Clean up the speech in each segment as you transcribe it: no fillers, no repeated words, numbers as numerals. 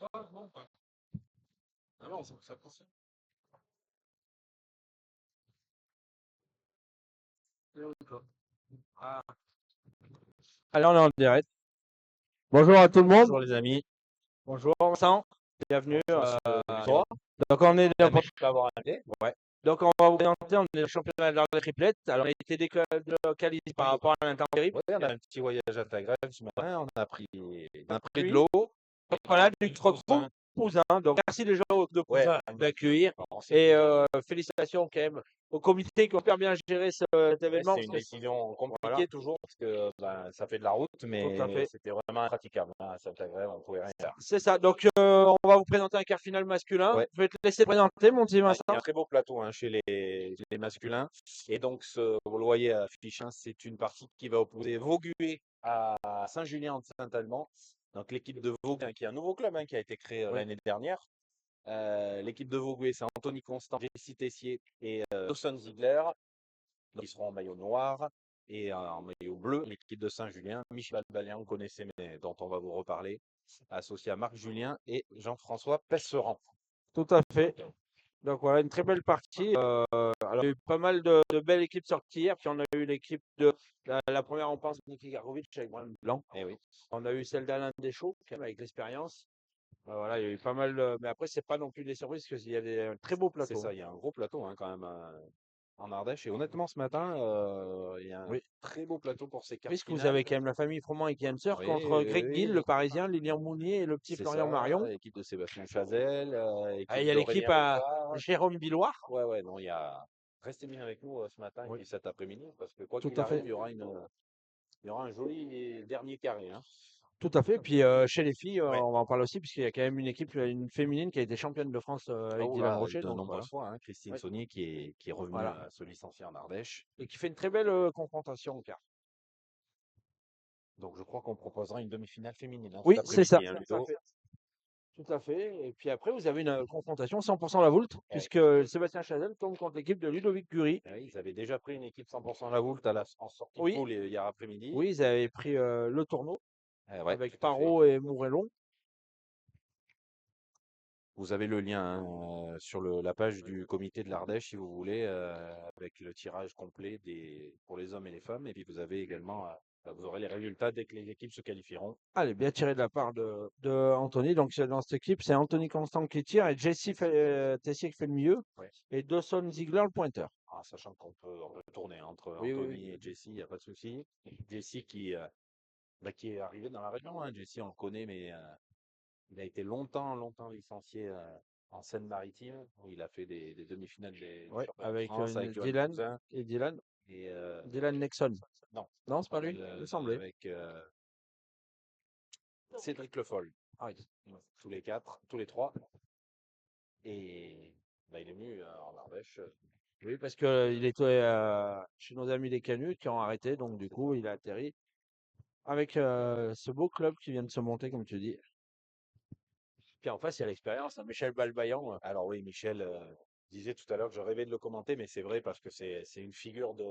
Ah non, ça fonctionne. Ah. Alors, on est en direct. Bonjour à tout le monde. Bonjour les amis. Bonjour Vincent. Bienvenue. Bonjour, Toi. Donc, on est dans- merci d'avoir invité. Ouais. donc, on va vous présenter. On est le championnat de l'art des triplettes. Alors, on a été délocalisé par rapport à l'intempérie. Oui, on a un petit voyage à Zagreb ce matin. On a pris de Pluie. l'eau. Donc, voilà, du Cousin. Donc, merci les gens de Ouais. Cousin d'accueillir. Bon, Et félicitations quand même au comité qui ont super bien géré cet événement. c'est une décision compliquée toujours parce que ça fait de la route, Tout à mais fait. c'était vraiment impraticable. À Zagreb, on pouvait rien faire. C'est ça. Donc, on va vous présenter un quart final masculin. Ouais. Je vais te laisser présenter, mon petit Il Vincent. y a un très beau plateau chez les masculins. Et donc, vous le voyez affiché, c'est une partie qui va opposer Vaugué à Saint-Julien de Saint-Alban. Donc, l'équipe de Vaugué, qui est un nouveau club qui a été créé Oui. l'année dernière. L'équipe de Vaugué, c'est Anthony Constant, Jessie Tessier et Dawson Ziegler. Donc, ils seront en maillot noir et en maillot bleu. L'équipe de Saint-Julien, Michel Balbalian, vous connaissez, mais dont on va vous reparler, associé à Marc Julien et Jean-François Pesseran. Tout à fait. Donc voilà, une très belle partie. Alors, il y a eu pas mal de belles équipes sorties hier. Puis on a eu l'équipe de la première, on pense, Niki Garovic avec Brun Blanc. Eh oui. On a eu celle d'Alain Deschaux, quand même, avec l'expérience. Voilà, il y a eu pas mal. Mais après, c'est pas non plus des surprises, parce qu'il y avait un très beau C'est plateau. ça, il y a un gros plateau quand même en Ardèche. Et honnêtement, ce matin, il y a un Oui. très beau plateau pour ces quarts Puisque vous finales. avez quand même la famille Froment et Kienzer Oui, contre oui, Greg Gill, oui. le Parisien, Lilian Mounier et le petit C'est Florian ça, Marion. équipe de Sébastien Chazelle, Ah, il équipe y a l'équipe d'Aurélien à Bouvard. Jérôme Billoire. Ouais, ouais, non, il y a. Restez bien avec nous ce matin Oui, et cet après-midi, parce que quoi tout qu'il à arrive, fait. il y aura un joli dernier carré. Tout à fait. Puis chez les filles, on va en parler aussi, puisqu'il y a quand même une équipe, une féminine qui a été championne de France avec Oh Dylan là, Rocher. de Donc voilà. nombreuses fois, Christine Oui, Saunier qui est revenue voilà. se licencier en Ardèche. Et qui fait une très belle confrontation au quart. Donc je crois qu'on proposera une demi-finale féminine cet Oui, c'est ça. après-midi, Tout à Ludo. fait. Tout à fait. Et puis après, vous avez une confrontation 100% la Voulte, Eh oui. puisque Sébastien Chazelle tombe contre l'équipe de Ludovic Curie. Eh oui, ils avaient déjà pris une équipe 100% la Voulte en sortie de Oui, poule hier après-midi. oui, ils avaient pris le tournoi Ouais, avec tout à fait. Parot et Mourellon. Vous avez le lien sur la page du comité de l'Ardèche, si vous voulez, avec le tirage complet pour les hommes et les femmes. Et puis vous avez également, vous aurez les résultats dès que les équipes se qualifieront. Allez, bien tiré de la part de Anthony. Donc dans cette équipe, c'est Anthony Constant qui tire et Jesse Tessier qui fait le milieu Ouais. et Dawson Ziegler le pointeur. Sachant qu'on peut tourner entre Oui, oui, Anthony oui. et Jesse, il n'y a pas de souci. Jesse qui est arrivé dans la région. Jesse, on le connaît, mais il a été longtemps, longtemps licencié en Seine-Maritime, où il a fait des demi-finales des Ouais, championnats de avec France avec Johan Dylan Cousin. et Dylan. Et Dylan Nexon. non, Non, c'est pas lui, il me semblait. avec Cédric Le Foll. Ah oui. Tous les quatre, tous les trois. Et il est venu en Ardèche. Oui, parce qu'il était chez nos amis des Canuts qui ont arrêté, donc du coup, il a atterri avec ce beau club qui vient de se monter, comme tu dis. Puis en face, il y a l'expérience, Michel Balbaillan. Alors oui, Michel disait tout à l'heure que je rêvais de le commenter, mais c'est vrai parce que c'est une figure de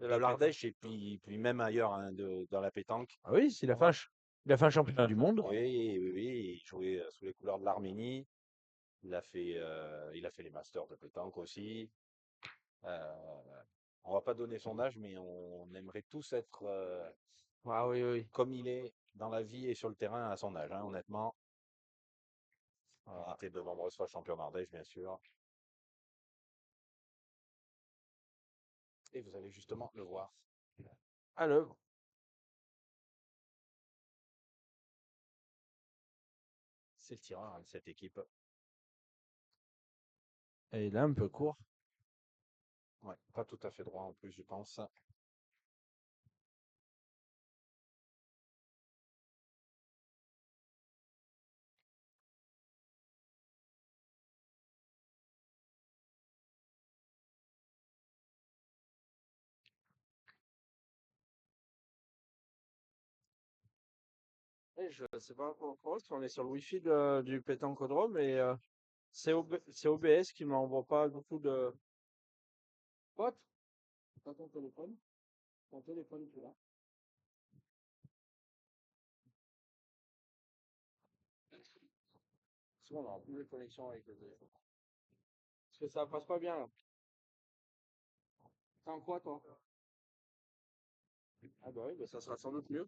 La l'Ardèche et puis même ailleurs dans la pétanque. Ah oui, il a fait un championnat du monde. Oui, oui, oui, il jouait sous les couleurs de l'Arménie. Il a fait les masters de pétanque aussi. On va pas donner son âge, mais on aimerait tous être Ah oui, oui. comme il est dans la vie et sur le terrain à son âge, honnêtement. Il a été de nombreuses fois champion d'Ardèche, bien sûr. Et vous allez justement le voir. À l'œuvre. C'est le tireur de cette équipe. Et il est un peu court. Ouais, pas tout à fait droit en plus, je pense. Et je sais pas pourquoi, parce qu'on est sur le Wi-Fi du pétancodrome et c'est OBS qui m'envoie pas beaucoup de. What? Pas ton téléphone? Ton téléphone, tu l'as? Sinon, on n'aura plus de connexion avec le téléphone. Parce que ça passe pas bien là. T'es en quoi toi? Ah bah oui, bah ça sera sans doute mieux.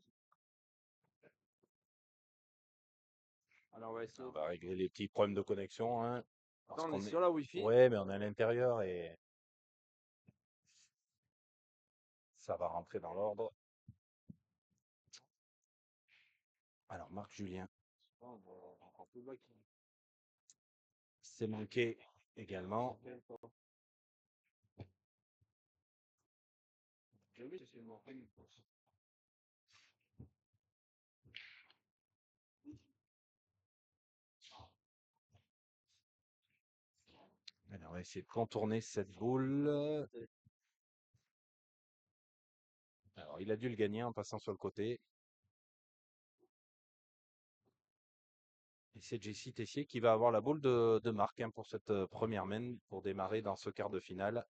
Alors on va essayer. On va régler les petits problèmes de connexion, hein, parce Là, on est qu'on est. sur la Wi-Fi. Ouais, mais on est à l'intérieur et ça va rentrer dans l'ordre. Alors, Marc Julien, Oh, bah, encore plus bas c'est manqué également. Oui, c'est mon premier course. Alors, on va essayer de contourner cette boule. Alors, il a dû le gagner en passant sur le côté. Et c'est Jessie Tessier qui va avoir la boule de Marc, hein, pour cette première main pour démarrer dans ce quart de finale.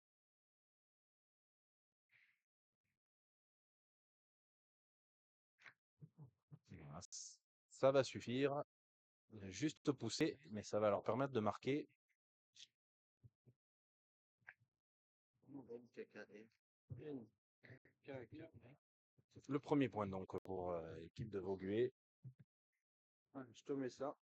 Voilà, ça va suffire. Juste pousser, mais ça va leur permettre de marquer. Le premier point donc pour l'équipe de Vaugué. Ouais, je te mets ça.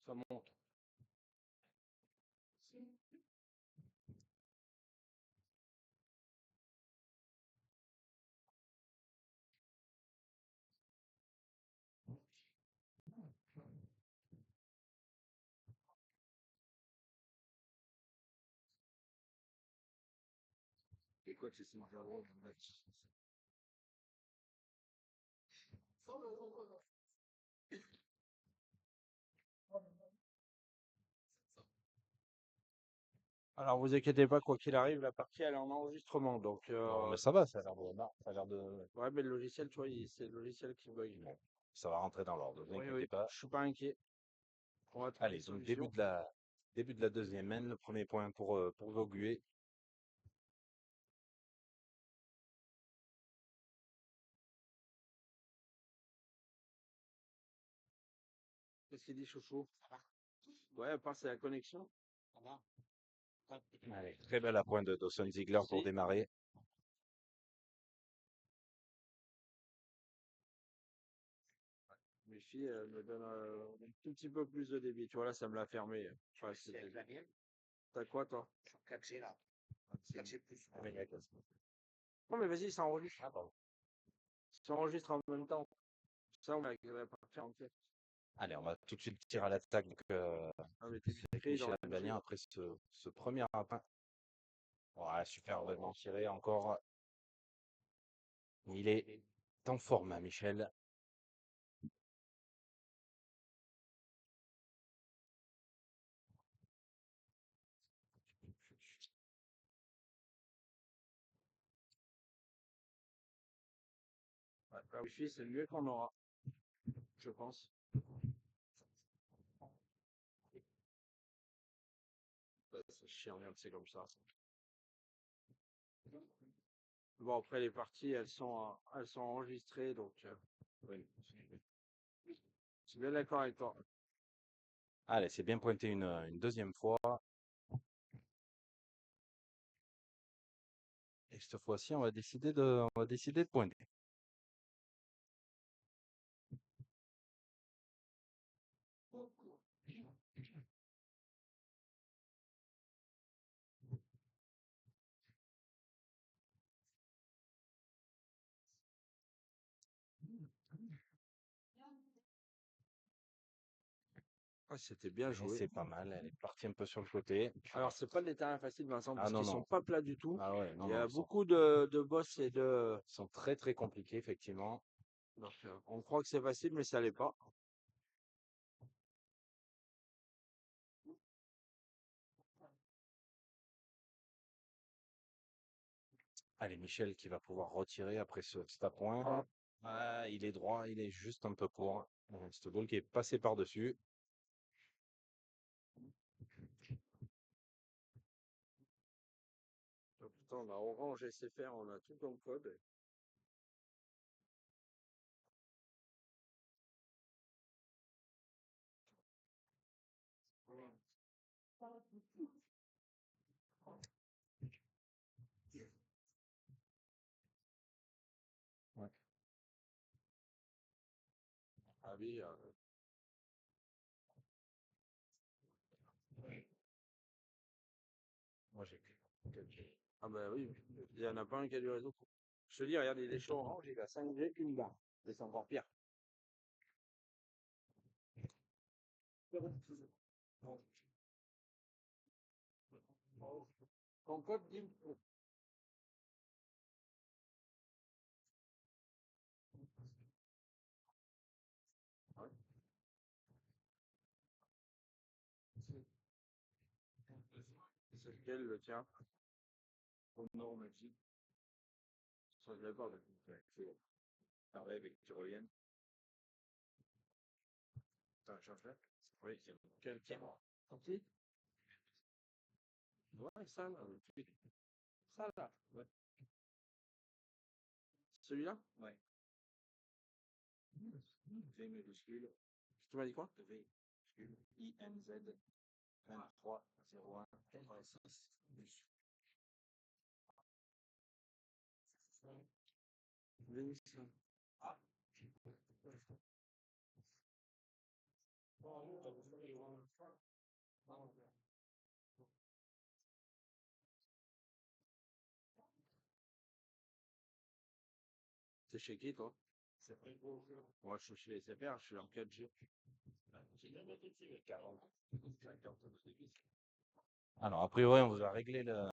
Ça monte. Et quoi, c'est ça? Alors vous inquiétez pas, quoi qu'il arrive, la partie elle est en enregistrement. Donc Non, mais ça va, ça a l'air de. Non, ça a l'air de. ouais, mais le logiciel, tu vois, c'est le logiciel qui bug. Bon, ça va rentrer dans l'ordre, ne vous Oui, inquiétez oui, pas. je suis pas inquiet. On va trouver une Allez, donc début solution. de la deuxième main, le premier point pour Vaugué. Qu'est-ce qu'il dit, chouchou? Ouais, à part c'est la connexion. Allez, très belle à point de Dawson Ziegler pour Si. démarrer. Mes filles me donnent un tout petit peu plus de débit. Tu vois, là, ça me l'a fermé. Ouais, t'as quoi, toi? Non, mais vas-y, ça enregistre. Ah, pardon. Ça enregistre en même temps. Ça, on va pas faire en fait. Allez, on va tout de suite tirer à l'attaque Ah, mais t'es avec discret dans Michel le country. Balien après ce premier appât. Voilà, superbement tiré encore. Il est en forme, hein, Michel. Ouais, la Wi-Fi, c'est le mieux qu'on aura, je pense. C'est chiant, regarde, c'est comme ça. Bon, après, les parties, elles sont enregistrées, donc oui. Je suis bien d'accord avec toi. Allez, c'est bien pointé une deuxième fois. Et cette fois-ci, on va décider de pointer. Ah, c'était bien Et joué. c'est pas mal. Elle est partie un peu sur le côté. Alors, c'est pas des terrains faciles, Vincent, Ah parce non, qu'ils sont non. pas plats du tout. Ah ouais, non, Il y non, a ils sont, beaucoup de boss et de. ils sont très très compliqués, effectivement. Donc, on croit que c'est facile, mais ça l'est pas. Allez, Michel qui va pouvoir retirer après ce à point. Ah, il est droit, il est juste un peu court. Cette balle qui est passée par-dessus. Attends, on a Orange, SFR, on a tout comme code. Ouais. Ah oui, Moi, j'ai ah bah oui, il y en a pas un qui a du réseau. Je te dis, regarde, il est chez Orange, il a 5G qu'une barre. Mais c'est encore pire. Ton code dit. C'est lequel le tien? Au nord, merci. Ça, je l'ai pas, mais c'est pareil avec que tu reviennes. T'as un change-là? Oui, c'est quel tien? Ok. Ouais, ça là. Ça là. Ouais. Celui-là? Ouais. V majuscule. Tu m'as dit quoi? V majuscule. INZ 23 01 86. Ah. C'est chez qui, toi? Moi, je suis chez les SFR, je suis en 4G. Alors, a priori, on vous a réglé le.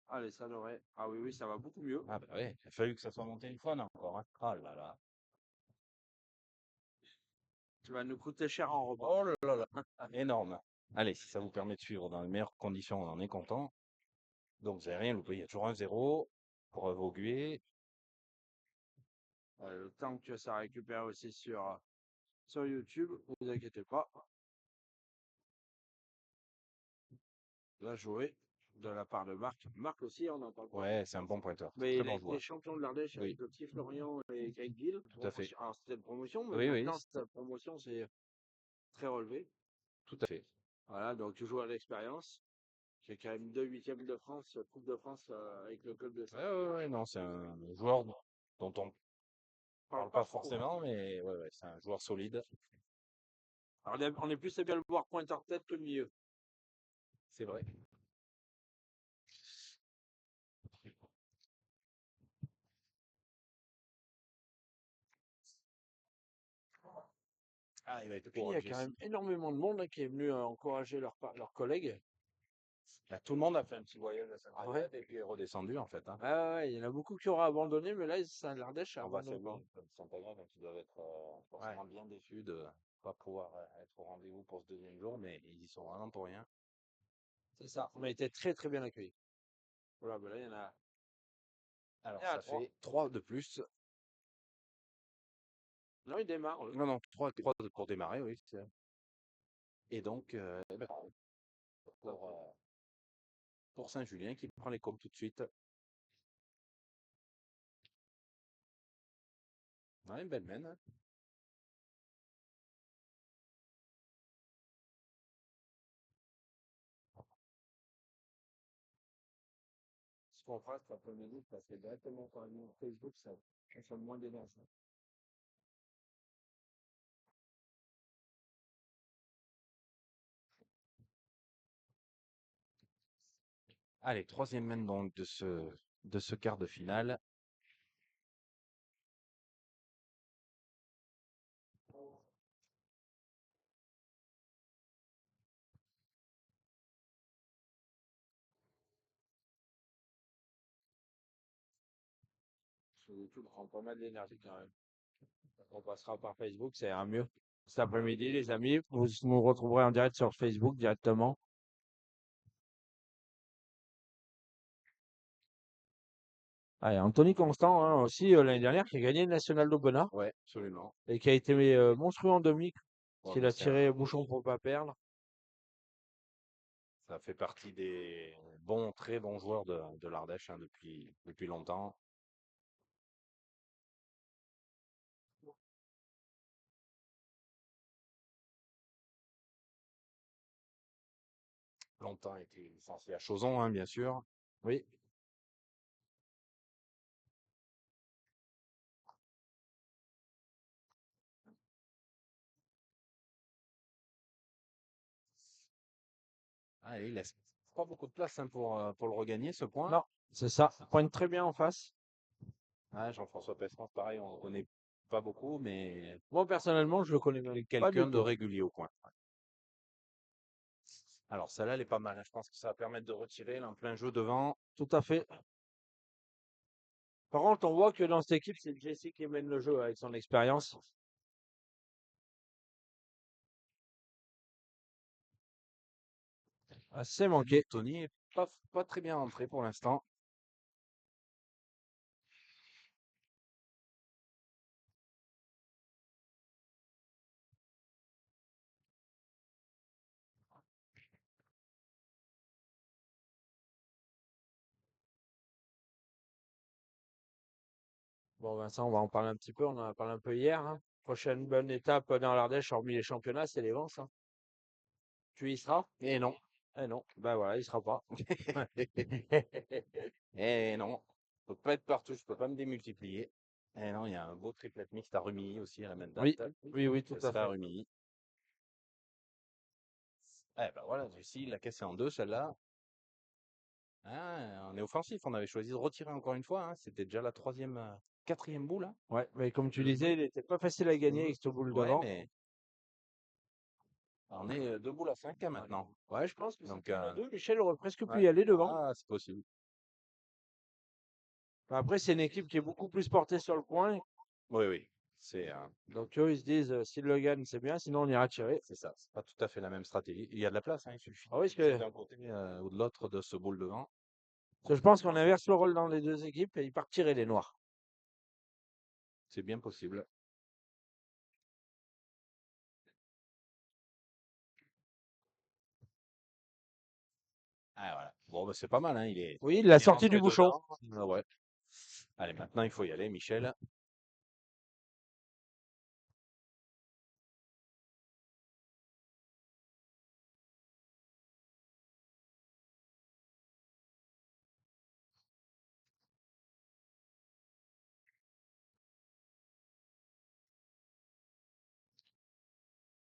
Allez, ça devrait. Ah oui, oui, ça va beaucoup mieux. Ah bah oui, il a fallu que ça soit mon téléphone encore. Hein. Oh là là. Tu vas nous coûter cher en repas. Oh là là là. Énorme. Allez, si ça vous permet de suivre dans les meilleures conditions, on en est content. Donc, vous n'avez rien loupé. Il y a toujours un zéro pour évoluer. Le temps que ça récupère aussi sur YouTube, ne vous inquiétez pas. Bien joué de la part de Marc. Marc aussi, on en parle pas. Ouais, c'est un bon pointeur. Mais Très il a bon été joueur. champion de l'Ardèche avec Oui, le petit Florian et Greg Gill. tout à fait. Alors, c'était une promotion, mais Oui, oui, maintenant, cette promotion, c'est très relevé. tout à fait. Voilà, donc tu joues à l'expérience. J'ai quand même 2 huitièmes de France, Coupe de France avec le club de Ouais, Saint. ouais, ouais, non, c'est un joueur dont on parle pas forcément, mais ouais, ouais, c'est un joueur solide. Alors, on est plus bien le voir pointeur tête que milieu. C'est vrai. Ah, il va être Puis il y a quand même énormément de monde qui est venu encourager leurs collègues. Là, tout le monde a fait un petit voyage à Ah ouais? Saint-Trinidad et puis est redescendu en fait. Hein. Ouais, il y en a beaucoup qui auraient abandonné, mais là, l'Ardèche a On va abandonné. saluer Saint-Trinidad, donc ils doivent être forcément bien déçus de ne pas pouvoir être au rendez-vous pour ce deuxième jour, mais ils y sont vraiment pour rien. C'est ça. On a été très très bien accueillis. Voilà, ben là, il y en a. Alors, Il y en a ça trois. fait 3 de plus. Non, il démarre. Non, non, 3 pour démarrer, oui. Et donc, pour Saint-Julien qui prend les comptes tout de suite. Ouais, une belle mène. Hein. Ce qu'on fera cet après-midi, parce que directement sur Facebook, ça consomme moins d'énergie. Allez, troisième mène donc de ce quart de finale. Sur YouTube, prend pas mal d'énergie quand même. On passera par Facebook, c'est un mieux. Cet après-midi, les amis, vous nous retrouverez en direct sur Facebook directement. Ah, et Anthony Constant, hein, aussi, l'année dernière, qui a gagné le National d'Aubenas Ouais, absolument. et qui a été monstrueux en demi, Ouais, qu'il mais a tiré bouchon pour pas perdre. Ça fait partie des bons, très bons joueurs de l'Ardèche hein, depuis longtemps. Longtemps été licencié à Chauzon, hein, bien sûr. Oui. Ah, et il laisse pas beaucoup de place hein, pour le regagner, ce point. Non, c'est ça. Pointe très bien en face. Ah, Jean-François Pessan, pareil, on ne connaît pas beaucoup, mais Moi, personnellement, je le connais même c'est pas quelqu'un du de tout. régulier au coin. Alors, celle-là, elle est pas mal, hein. Je pense que ça va permettre de retirer là, en plein jeu devant. Tout à fait. Par contre, on voit que dans cette équipe, c'est Jesse qui mène le jeu avec son expérience. Assez manqué. Tony est pas très bien rentré pour l'instant. Bon, Vincent, on va en parler un petit peu. On en a parlé un peu hier, hein. Prochaine bonne étape dans l'Ardèche, hormis les championnats, c'est les Vence, hein. Tu y seras? Et non. Eh non. Ben voilà, il sera pas. Et non. Je peux pas être partout, je peux pas me démultiplier. Et non, il y a un beau triplet mixte à Rumilly aussi à la même date. Oui, oui, oui, tout Ce à sera à fait. Rumilly. Eh ben voilà, Lucie, il l'a cassé en deux, celle-là. Ah, on est offensif, on avait choisi de retirer encore une fois. Hein. C'était déjà la troisième, quatrième boule. Hein. Ouais, mais comme tu disais, il était pas facile à gagner avec cette boule Ouais, devant. mais on est deux boules à 5 hein, maintenant. Ouais, je pense que Donc, c'était à deux. Michel aurait presque pu ouais. y aller devant. Ah, c'est possible. Après, c'est une équipe qui est beaucoup plus portée sur le point. Oui, oui. Donc, eux, ils se disent, s'ils le gagnent, c'est bien. Sinon, on ira tirer. C'est ça. C'est pas tout à fait la même stratégie. Il y a de la place, hein. Il suffit Ah de oui, parce pousser que d'un côté ou de l'autre de ce boule devant. je pense qu'on inverse le rôle dans les deux équipes et ils partent tirer les noirs. C'est bien possible. Ah, voilà. Bon, bah, c'est pas mal, hein. Oui, il l'a Il est sorti du rentré bouchon. dedans. Ah ouais. Allez, maintenant, il faut y aller, Michel.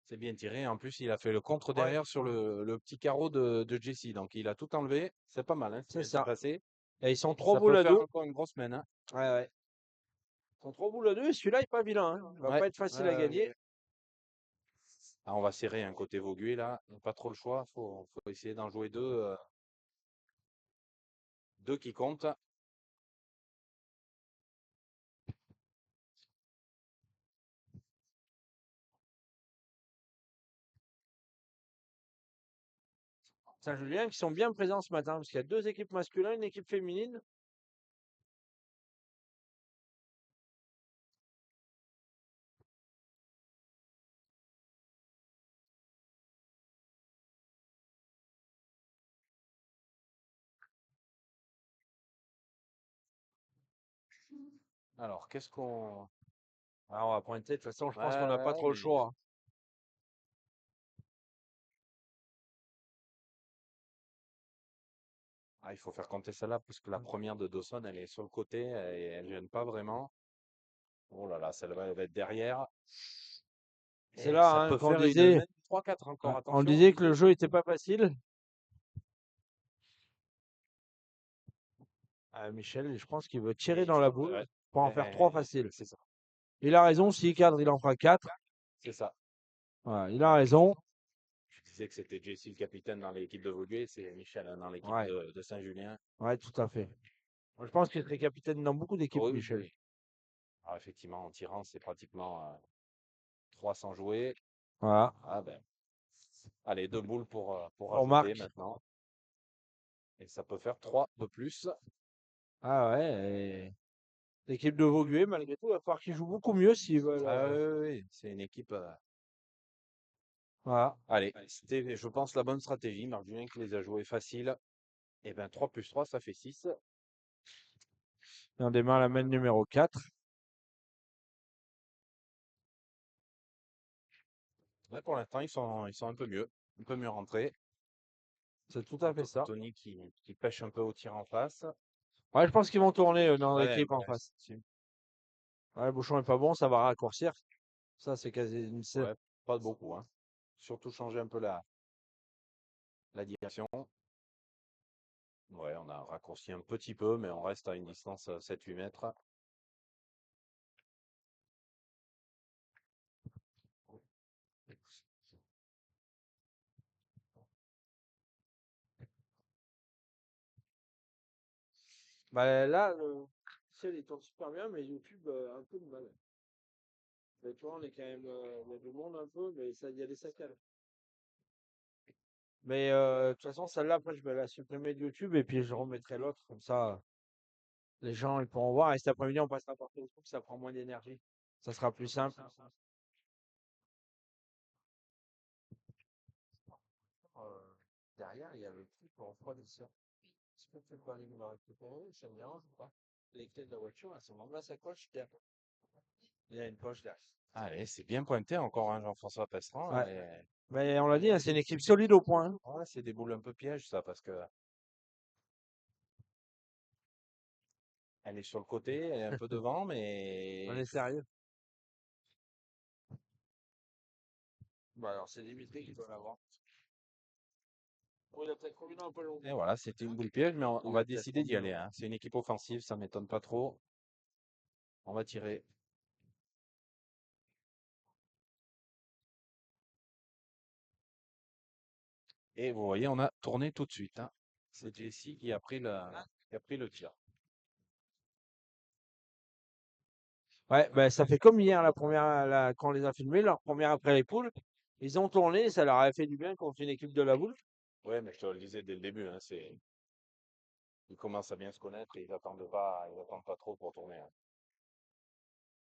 C'est bien tiré. En plus, il a fait le contre Ouais, derrière sur le petit carreau de Jesse. Donc, il a tout enlevé. C'est pas mal, hein. c'est C'est bien ça. passé. Et ils sont trois Ça boules peut à faire deux. encore une grosse semaine, hein. Ouais, ouais. Ils sont trois boules à deux et celui-là, il est pas vilain, hein. Il va Ouais. pas être facile à gagner. Ah, on va serrer un côté Vaugué, là. On n'a pas trop le choix. Faut essayer d'en jouer deux. Deux qui comptent. Saint-Julien qui sont bien présents ce matin parce qu'il y a deux équipes masculines, une équipe féminine. Alors, qu'est-ce qu'on. Alors, on va pointer. De toute façon, je Ouais, pense qu'on n'a pas ouais, trop le mais choix, hein. ah, il faut faire compter celle-là parce que la première de Dawson, elle est sur le côté et elle gêne pas vraiment. Oh là là, celle-là, elle va être derrière. C'est Et là ça hein, peut qu'on faire une disait, même 3-4 encore, on attention. disait que le jeu était pas facile. Michel, je pense qu'il veut tirer Et dans je la pense, boule ouais, pour en faire trois faciles. c'est ça. Il a raison, s'il cadre, il en fera quatre. C'est ça. Voilà, il a raison. Je disais que c'était Jesse le capitaine dans l'équipe de Vaugué, c'est Michel hein, dans l'équipe Ouais, de Saint-Julien. ouais, tout à fait. Moi, je pense qu'il serait capitaine dans beaucoup d'équipes, Oh oui, Michel. oui. Alors effectivement, en tirant, c'est pratiquement 300 joués. Voilà. Ah ben, allez, deux boules pour On rajouter marque. maintenant. Et ça peut faire 3 de plus. Ah ouais. L'équipe de Vaugué, malgré tout, il va falloir qu'ils jouent beaucoup mieux s'ils veulent. Ah oui, oui, oui, c'est une équipe. Voilà. Allez, c'était, je pense, la bonne stratégie. Marc Julien qui les a joués faciles. Et ben 3 plus 3, ça fait 6. Et on démarre la main numéro 4. Ouais, pour l'instant, ils sont un peu mieux rentrés. C'est tout à fait ça. Tony qui pêche un peu au tir en face. Ouais, je pense qu'ils vont tourner dans Ouais, l'équipe en ouais, face. Ouais, le bouchon est pas bon, ça va raccourcir. Ça, c'est quasi ouais, pas beaucoup, hein. Surtout changer un peu la direction. Ouais, on a raccourci un petit peu, mais on reste à une distance 7-8 mètres. Bah là, le ciel il tourne super bien, mais YouTube un peu de mal. Mais tu vois, on est quand même, il y a du monde un peu, mais ça, il y a des saccades. Mais de toute façon, celle-là, après, je vais la supprimer de YouTube et puis je remettrai l'autre. Comme ça, les gens ils pourront voir. Et cet après-midi, on passera par Facebook, ça prend moins d'énergie. Ça sera plus simple. Euh, Derrière, il y a le truc pour refroidisseur. Est-ce que tu peux aller me le récupérer? Ça me dérange ou pas? Les clés de la voiture, elles sont dans la sacoche derrière. Il y a une poche derrière. Allez, c'est bien pointé encore, hein, Jean-François Pesseran. Ouais. Mais on l'a dit, hein, c'est une équipe solide au point, hein. Ouais, c'est des boules un peu pièges, ça, parce que elle est sur le côté, elle est un peu devant, On mais est sérieux. Bah alors, c'est Dimitri qui doit l'avoir. Oh, il a peut-être combiné un peu long. et voilà, c'était une boule piège, mais on Il va a peut-être décider d'y combiné. aller, hein. C'est une équipe offensive, ça m'étonne pas trop. On va tirer. Et vous voyez, on a tourné tout de suite, hein. C'est Jessie qui a pris le tir. Ouais, bah, ça fait comme hier, quand on les a filmés, leur première après les poules. Ils ont tourné, ça leur a fait du bien contre une équipe de la boule. Ouais, mais je te le disais dès le début, hein, ils commencent à bien se connaître et ils attendent pas trop pour tourner, hein.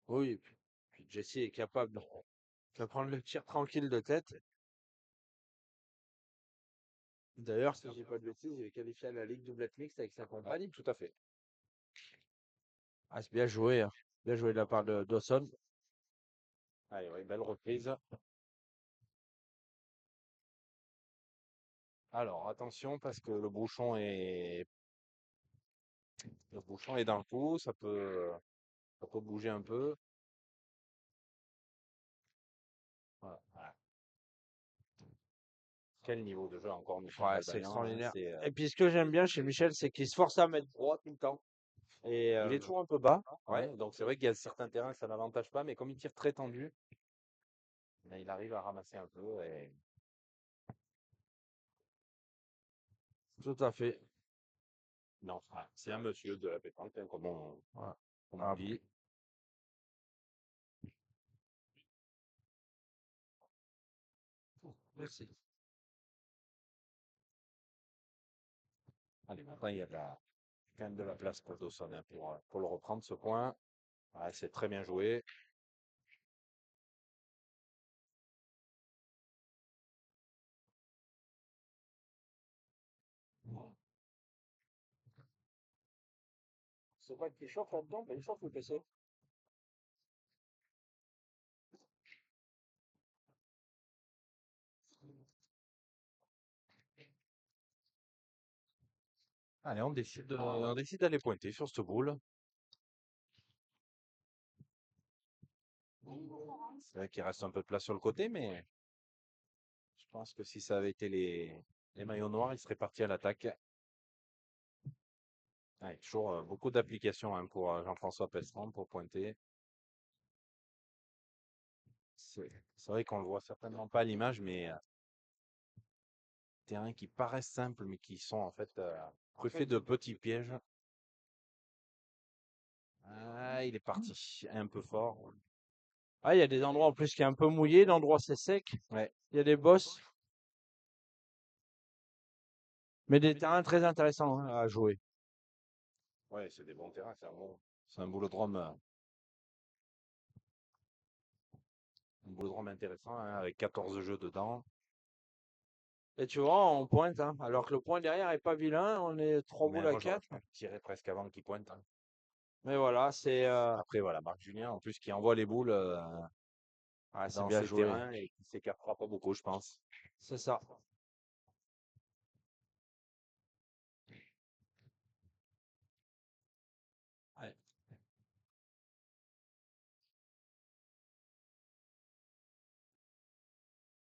Oui, et puis Jesse est capable de prendre le tir tranquille de tête. D'ailleurs, si je dis pas de bêtises, il est qualifié à la Ligue doublette mixte avec sa Ouais, compagne. tout à fait. Ah, c'est bien joué, hein. Bien joué de la part de Dawson. Allez, ouais, belle reprise. Alors, attention, parce que le bouchon est dans le coup, ça peut bouger un peu. Voilà, voilà. Quel niveau de jeu encore, Michel Ouais, c'est Balbanian, hein, extraordinaire. Et puis, ce que j'aime bien chez Michel, c'est qu'il se force à mettre droit tout le temps. Et il est toujours un peu bas, ouais, hein, donc c'est vrai qu'il y a certains terrains que ça n'avantage pas, mais comme il tire très tendu, ben, il arrive à ramasser un peu. Et tout à fait. non, c'est un monsieur de la pétanque, hein, Voilà. comme on Ah, dit. merci. Allez, maintenant il y a quand même de la place pour Dawson, hein, pour le reprendre ce point. Ouais, c'est très bien joué. C'est pas qu'il chauffe là-dedans, mais il chauffe le PC. Allez, on décide d'aller pointer sur cette boule. C'est vrai qu'il reste un peu de place sur le côté, mais je pense que si ça avait été les maillots noirs, ils seraient partis à l'attaque. Ouais, toujours beaucoup d'applications, hein, pour Jean-François Pestran pour pointer. C'est vrai qu'on le voit certainement pas à l'image, mais terrains qui paraissent simples, mais qui sont en fait truffés de petits pièges. Ah, il est parti un peu fort. Ah, il y a des endroits en plus qui est un peu mouillé, d'endroits c'est sec. Ouais, Il y a des bosses, mais des terrains très intéressants hein, à jouer. ouais, c'est des bons terrains, c'est un boulodrome, intéressant, hein, avec 14 jeux dedans. Et tu vois, on pointe, hein, alors que le point derrière est pas vilain, on est 3 Mais boules à moi, j'aurais 4. tiré presque avant qu'il pointe, hein. Mais voilà, Après, voilà, Marc Julien, en plus, qui envoie les boules ouais, c'est dans bien ses joué. terrains et qui s'écartera pas beaucoup, je pense. C'est ça. Ouais.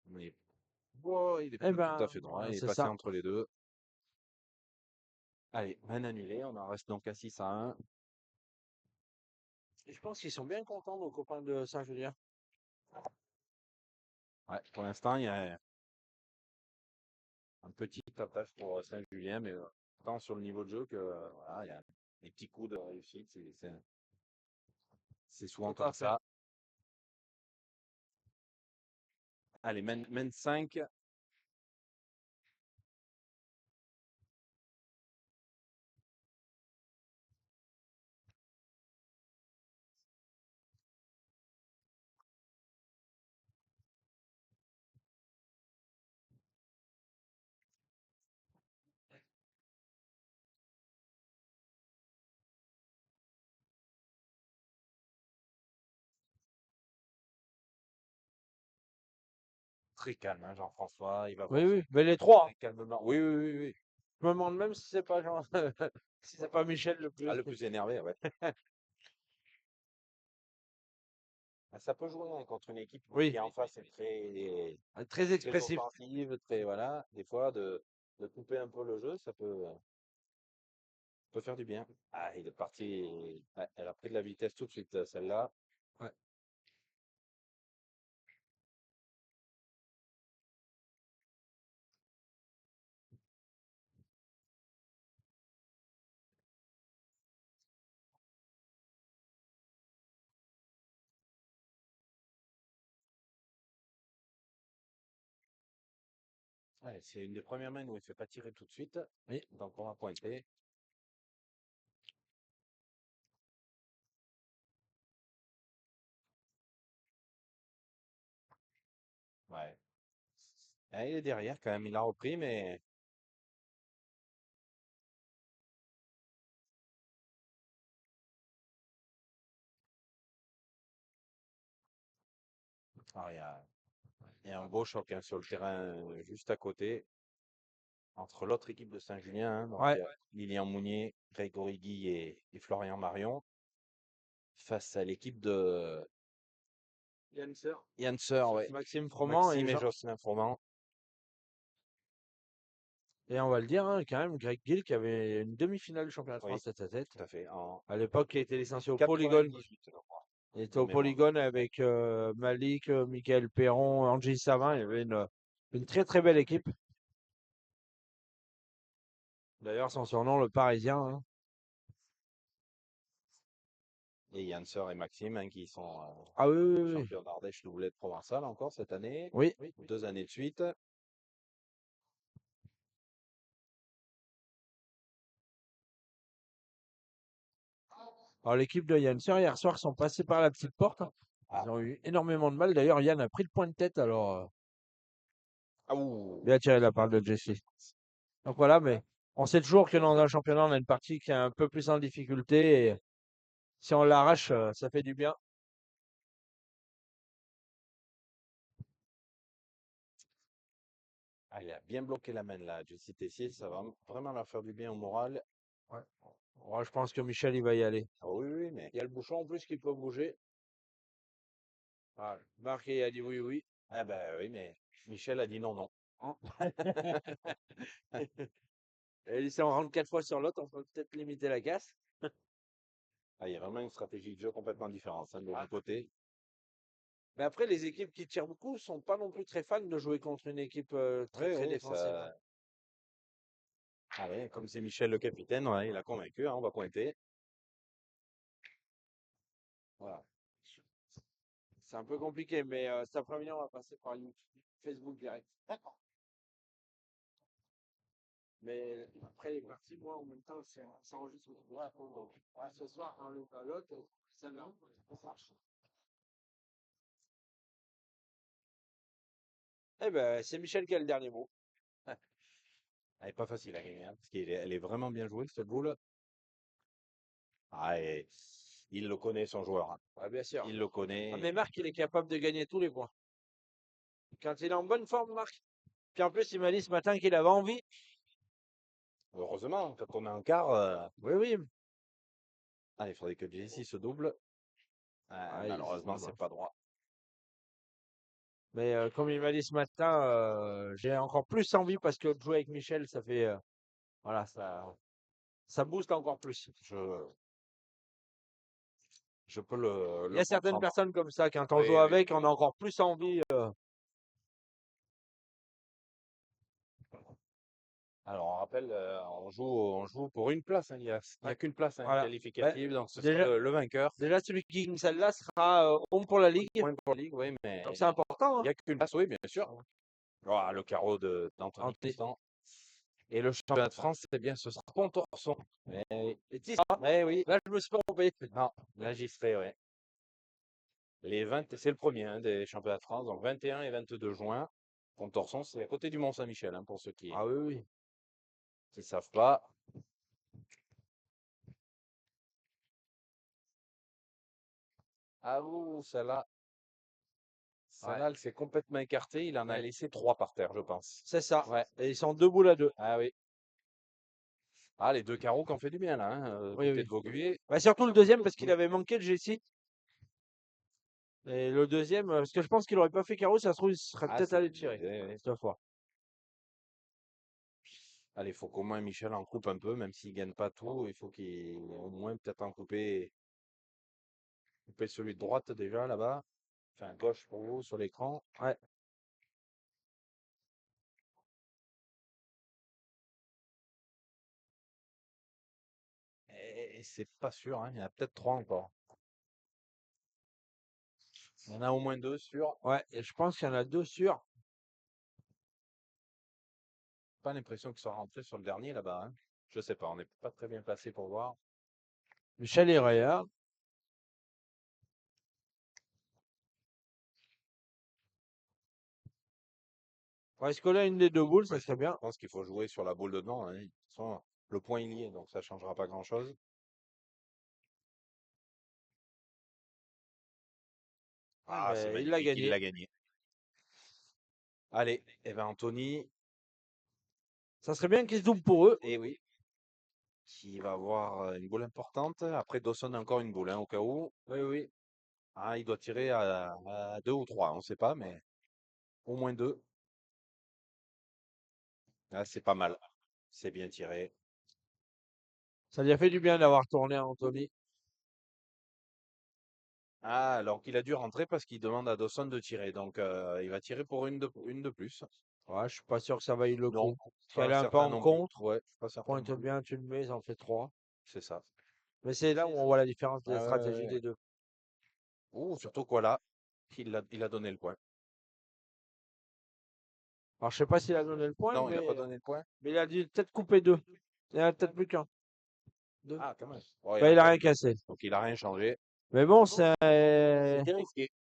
Mais wow, il est Eh pas tout à ben, fait droit, il est c'est passé ça. entre les deux. Allez, main annulée, on en reste donc à 6-1. Et je pense qu'ils sont bien contents, nos copains de Saint-Julien. Ouais, pour l'instant, il y a un petit attache pour Saint-Julien, mais tant sur le niveau de jeu que voilà, il y a des petits coups de réussite. C'est souvent Tout à comme fait. ça. Allez, main 5. Très calme, hein, Jean-François. Il va Oui, voir oui, mais les trois. très calmement. Oui, oui, oui, oui. Je me demande même si c'est pas Jean... si c'est pas Michel le Ah, plus. le plus énervé, ouais. Ah, ça peut jouer, hein, contre une équipe Oui, qui en face est très, très très expressif. offensive, très voilà. Des fois, de couper un peu le jeu, ça peut faire du bien. Ah, il est parti. Ouais, elle a pris de la vitesse tout de suite, celle-là. Ouais. Ouais, c'est une des premières mains où il ne fait pas tirer tout de suite. Oui. Donc, on va pointer. Ouais. Ah, il est derrière quand même. Il a repris, mais ah, il y a un beau choc, hein, sur le terrain juste à côté, entre l'autre équipe de Saint-Julien, hein, donc Ouais. il y a Lilian Mounier, Grégory Guy et Florian Marion, face à l'équipe de Yann Sœur. Yann Sœur, ouais, Maxime Froment et Maxime et Jean. Jocelyn Froment. Et on va le dire, hein, quand même, Greg Gill qui avait une demi-finale du championnat de Oui, France tête à tête. tout à fait. En À l'époque, il était licencié au Polygone. 98, je crois, Il était de au mémoire. Polygone avec Malik, Michael Perron, Angie Savin. Il y avait une très très belle équipe. D'ailleurs, son surnom, le Parisien, hein. Et Yann Sœur et Maxime, hein, qui sont Ah oui, oui, oui. champions d'Ardèche doublette provençale encore cette année. Oui. 2 années de suite. Alors, l'équipe de Yann Sœur, hier soir, sont passés par la petite porte, hein. Ah, Ils ont eu énormément de mal. D'ailleurs, Yann a pris le point de tête, alors ah ouh, bien tiré de la part de Jesse. Donc voilà, mais on sait toujours que dans un championnat, on a une partie qui est un peu plus en difficulté. Et si on l'arrache, ça fait du bien. ah, il a bien bloqué la main là, Jessie Tessier, ça va vraiment leur faire du bien au moral. Ouais. Ouais, je pense que Michel, il va y aller. Ah oui, oui, mais Il y a le bouchon en plus qui peut bouger. Ah, Marc, il a dit oui, oui. ah ben oui, mais Michel a dit non, non. Hein. Et si on rentre 4 fois sur l'autre, on peut peut-être limiter la casse. Ah, il y a vraiment une stratégie de jeu complètement différente, hein, de Ah. mon côté. Mais après, les équipes qui tirent beaucoup sont pas non plus très fans de jouer contre une équipe très Oui, très oui, défensive, hein. ça. Ah ouais, comme c'est Michel le capitaine, ouais, il a convaincu, hein, on va pointer. Voilà. C'est un peu compliqué, mais cet après-midi, on va passer par YouTube, Facebook direct. D'accord. Mais après les parties, moi, en même temps, ça enregistre. Ouais, donc, ouais, ce soir, un l'autre à l'autre, ça marche. Eh ben, c'est Michel qui a le dernier mot. Elle est pas facile à gagner, hein, parce elle est vraiment bien jouée, cette boule. Ah, et il le connaît, son joueur, hein. Ouais, bien sûr. Il le Ah, mais connaît. Marc, il est capable de gagner tous les points. Quand il est en bonne forme, Marc. Puis en plus, il m'a dit ce matin qu'il avait envie. Heureusement, quand on est en quart, Oui, oui. ah, il faudrait que Jessie se double. Ah, Ah, il se malheureusement, double, c'est hein. pas droit. Mais comme il m'a dit ce matin, j'ai encore plus envie parce que de jouer avec Michel, ça fait, voilà, ça booste encore plus. Je, je peux Il y le a certaines comprendre. personnes comme ça, quand on Oui, joue oui, avec, on a encore plus envie. Alors, on rappelle, on joue pour une place, hein. Il y a Ouais, qu'une place, hein, voilà. Ben, qualificative, donc ce sera déjà, le vainqueur. déjà, celui qui gagne celle-là sera home pour la Ligue. Point pour la Ligue, oui, Donc c'est mais important, il hein. n'y a qu'une place, oui, bien sûr. Ah, le carreau d'Anthony Anthony. Constant. Et le championnat de France, eh bien, ce sera Pontorson. Et tu Oui. là, je me suis trompé. Non, là, j'y serai, ouais. C'est le premier, hein, des championnats de France, donc 21 et 22 juin. Pontorson, c'est à côté du Mont-Saint-Michel, hein, pour ceux qui Ah oui, oui. ne savent pas. Ah, ouh, celle-là, Ouais, elle s'est complètement écartée. Il en a ouais. laissé 3 par terre, je pense. C'est ça. Ouais. Et ils sont deux boules à deux. Ah oui. Ah, les deux carreaux qui ont fait du bien, là, hein, Oui, côté oui. de Vauguier. Bah, surtout le deuxième parce qu'il avait manqué de Jessie. Et le deuxième, parce que je pense qu'il aurait pas fait carreau, ça se trouve, il serait Ah, peut-être allé tirer ouais. cette fois. Allez, il faut qu'au moins Michel en coupe un peu, même s'il gagne pas tout, il faut qu'il au moins peut-être en couper celui de droite déjà là-bas. Enfin, gauche pour vous sur l'écran. Ouais. Et c'est pas sûr, hein, il y en a peut-être 3 encore. Il y en a au moins 2 sûrs. Ouais, et je pense qu'il y en a deux sûrs. Pas l'impression qu'ils sont rentrés sur le dernier là-bas, hein. Je sais pas, on n'est pas très bien placé pour voir. Michel et Réa. On va se coller à une des deux boules, ça serait bien. Je pense qu'il faut jouer sur la boule de dedans, hein. De toute façon, le point il y est, donc ça changera pas grand-chose. Ah, Ah, c'est mais il l'a magnifique, il gagné. l'a gagné. Allez, et ben Anthony, Ça serait bien qu'ils se doublent pour eux. et oui, qui va avoir une boule importante. Après, Dawson a encore une boule, hein, au cas où. Oui, oui. Ah, il doit tirer à 2 ou 3, on ne sait pas, mais au moins 2. Ah, c'est pas mal. C'est bien tiré. Ça lui a fait du bien d'avoir tourné à Anthony. Ah, alors qu'il a dû rentrer parce qu'il demande à Dawson de tirer. Donc, il va tirer pour une de plus. Ouais, je suis pas sûr que ça vaille le Non, coup. Parce qu'elle pas est un peu certain en non plus. contre. Ouais, je suis pas certain non Pointe plus. bien, tu le mets, ça en fait trois. C'est ça. Mais c'est là où on voit la différence des Ah, stratégies des deux. Ouh, surtout quoi là, il a donné le point. Alors, je sais pas s'il a donné le point, Non, il n'a pas donné le point. mais il a dit peut-être couper deux. Il y en a peut-être plus qu'un. Deux. Ah, quand même. Oh, Bah, il a encore rien une fois. cassé. Donc, il a rien changé. Mais bon, c'est. C'était risqué.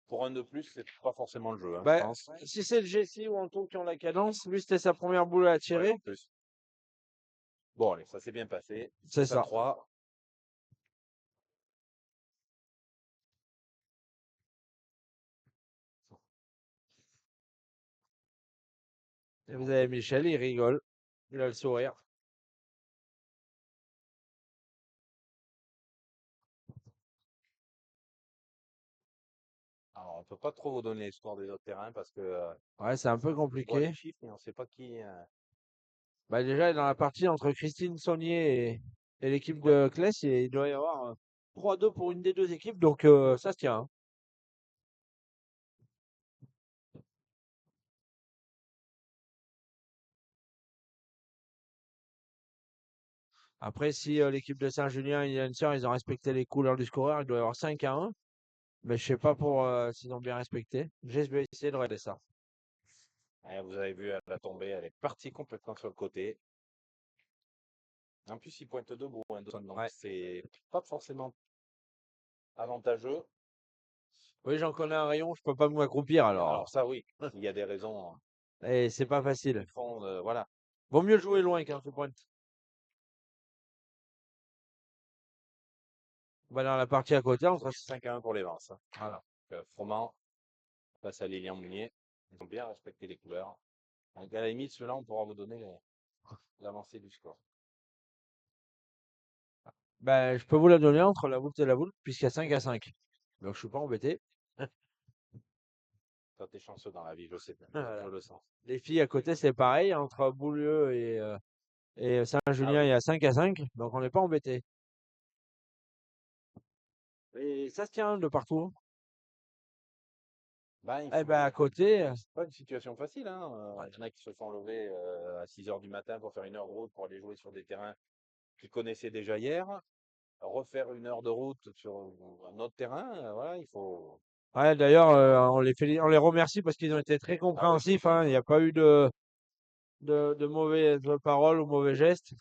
Pour un de plus, c'est pas forcément le jeu, hein, je Bah, pense. si c'est le Jessie ou Anto qui ont la cadence, lui c'était sa première boule à Ouais, tirer. en plus. Bon, allez, ça s'est bien passé. C'est 6 à ça. 3. Et vous avez Michel, il rigole. Il a le sourire. Alors, on peut pas trop vous donner les scores des autres terrains parce que Ouais, c'est un peu on voit les compliqué. chiffres, mais on sait pas qui. Bah, déjà, dans la partie entre Christine Saunier et l'équipe Ouais. de Claes, il doit y avoir 3-2 pour une des deux équipes, donc ça se tient, hein. Après, si l'équipe de Saint-Julien et Yann ils ont respecté les couleurs du scoreur, il doit y avoir 5-1. Mais je sais pas pour s'ils ont bien respecté. Je vais essayer de régler ça. Vous avez vu, elle a tombé, elle est partie complètement sur le côté. En plus, il pointe debout, hein, Dawson, donc Ouais. c'est pas forcément avantageux. Oui, j'en connais un rayon, je peux pas m'accroupir alors. Alors ça, oui, il y a des raisons Et c'est pas qui facile. font, voilà. Vaut mieux jouer loin qu'un coup de pointe. Bah, dans la partie à côté, entre 5-1 pour les Vence, hein. voilà. Froment face à Lilian Mounier. Ils ont bien respecté les couleurs. Donc, à la limite, ceux-là, on pourra vous donner l'avancée du score. Ben, je peux vous la donner entre la voûte et la voûte, puisqu'il y a 5-5. Donc, je suis pas embêté. Toi, t'es chanceux dans la vie, je sais bien. Je Voilà. le sens. Les filles à côté, c'est pareil. Entre Boulieu et Ah Saint-Julien, il oui. y a 5-5. Donc, on n'est pas embêté. Et ça se tient de partout. Ben, il Eh ben, à faut. côté, C'est pas une situation facile, hein. ouais. Il y en a qui se sont levés à 6 heures du matin pour faire 1 heure de route pour aller jouer sur des terrains qu'ils connaissaient déjà hier. Refaire 1 heure de route sur un autre terrain, voilà, il faut. Ouais, d'ailleurs, on les remercie parce qu'ils ont été très Ah oui. compréhensifs, hein. Il n'y a pas eu de mauvaises paroles ou mauvais gestes.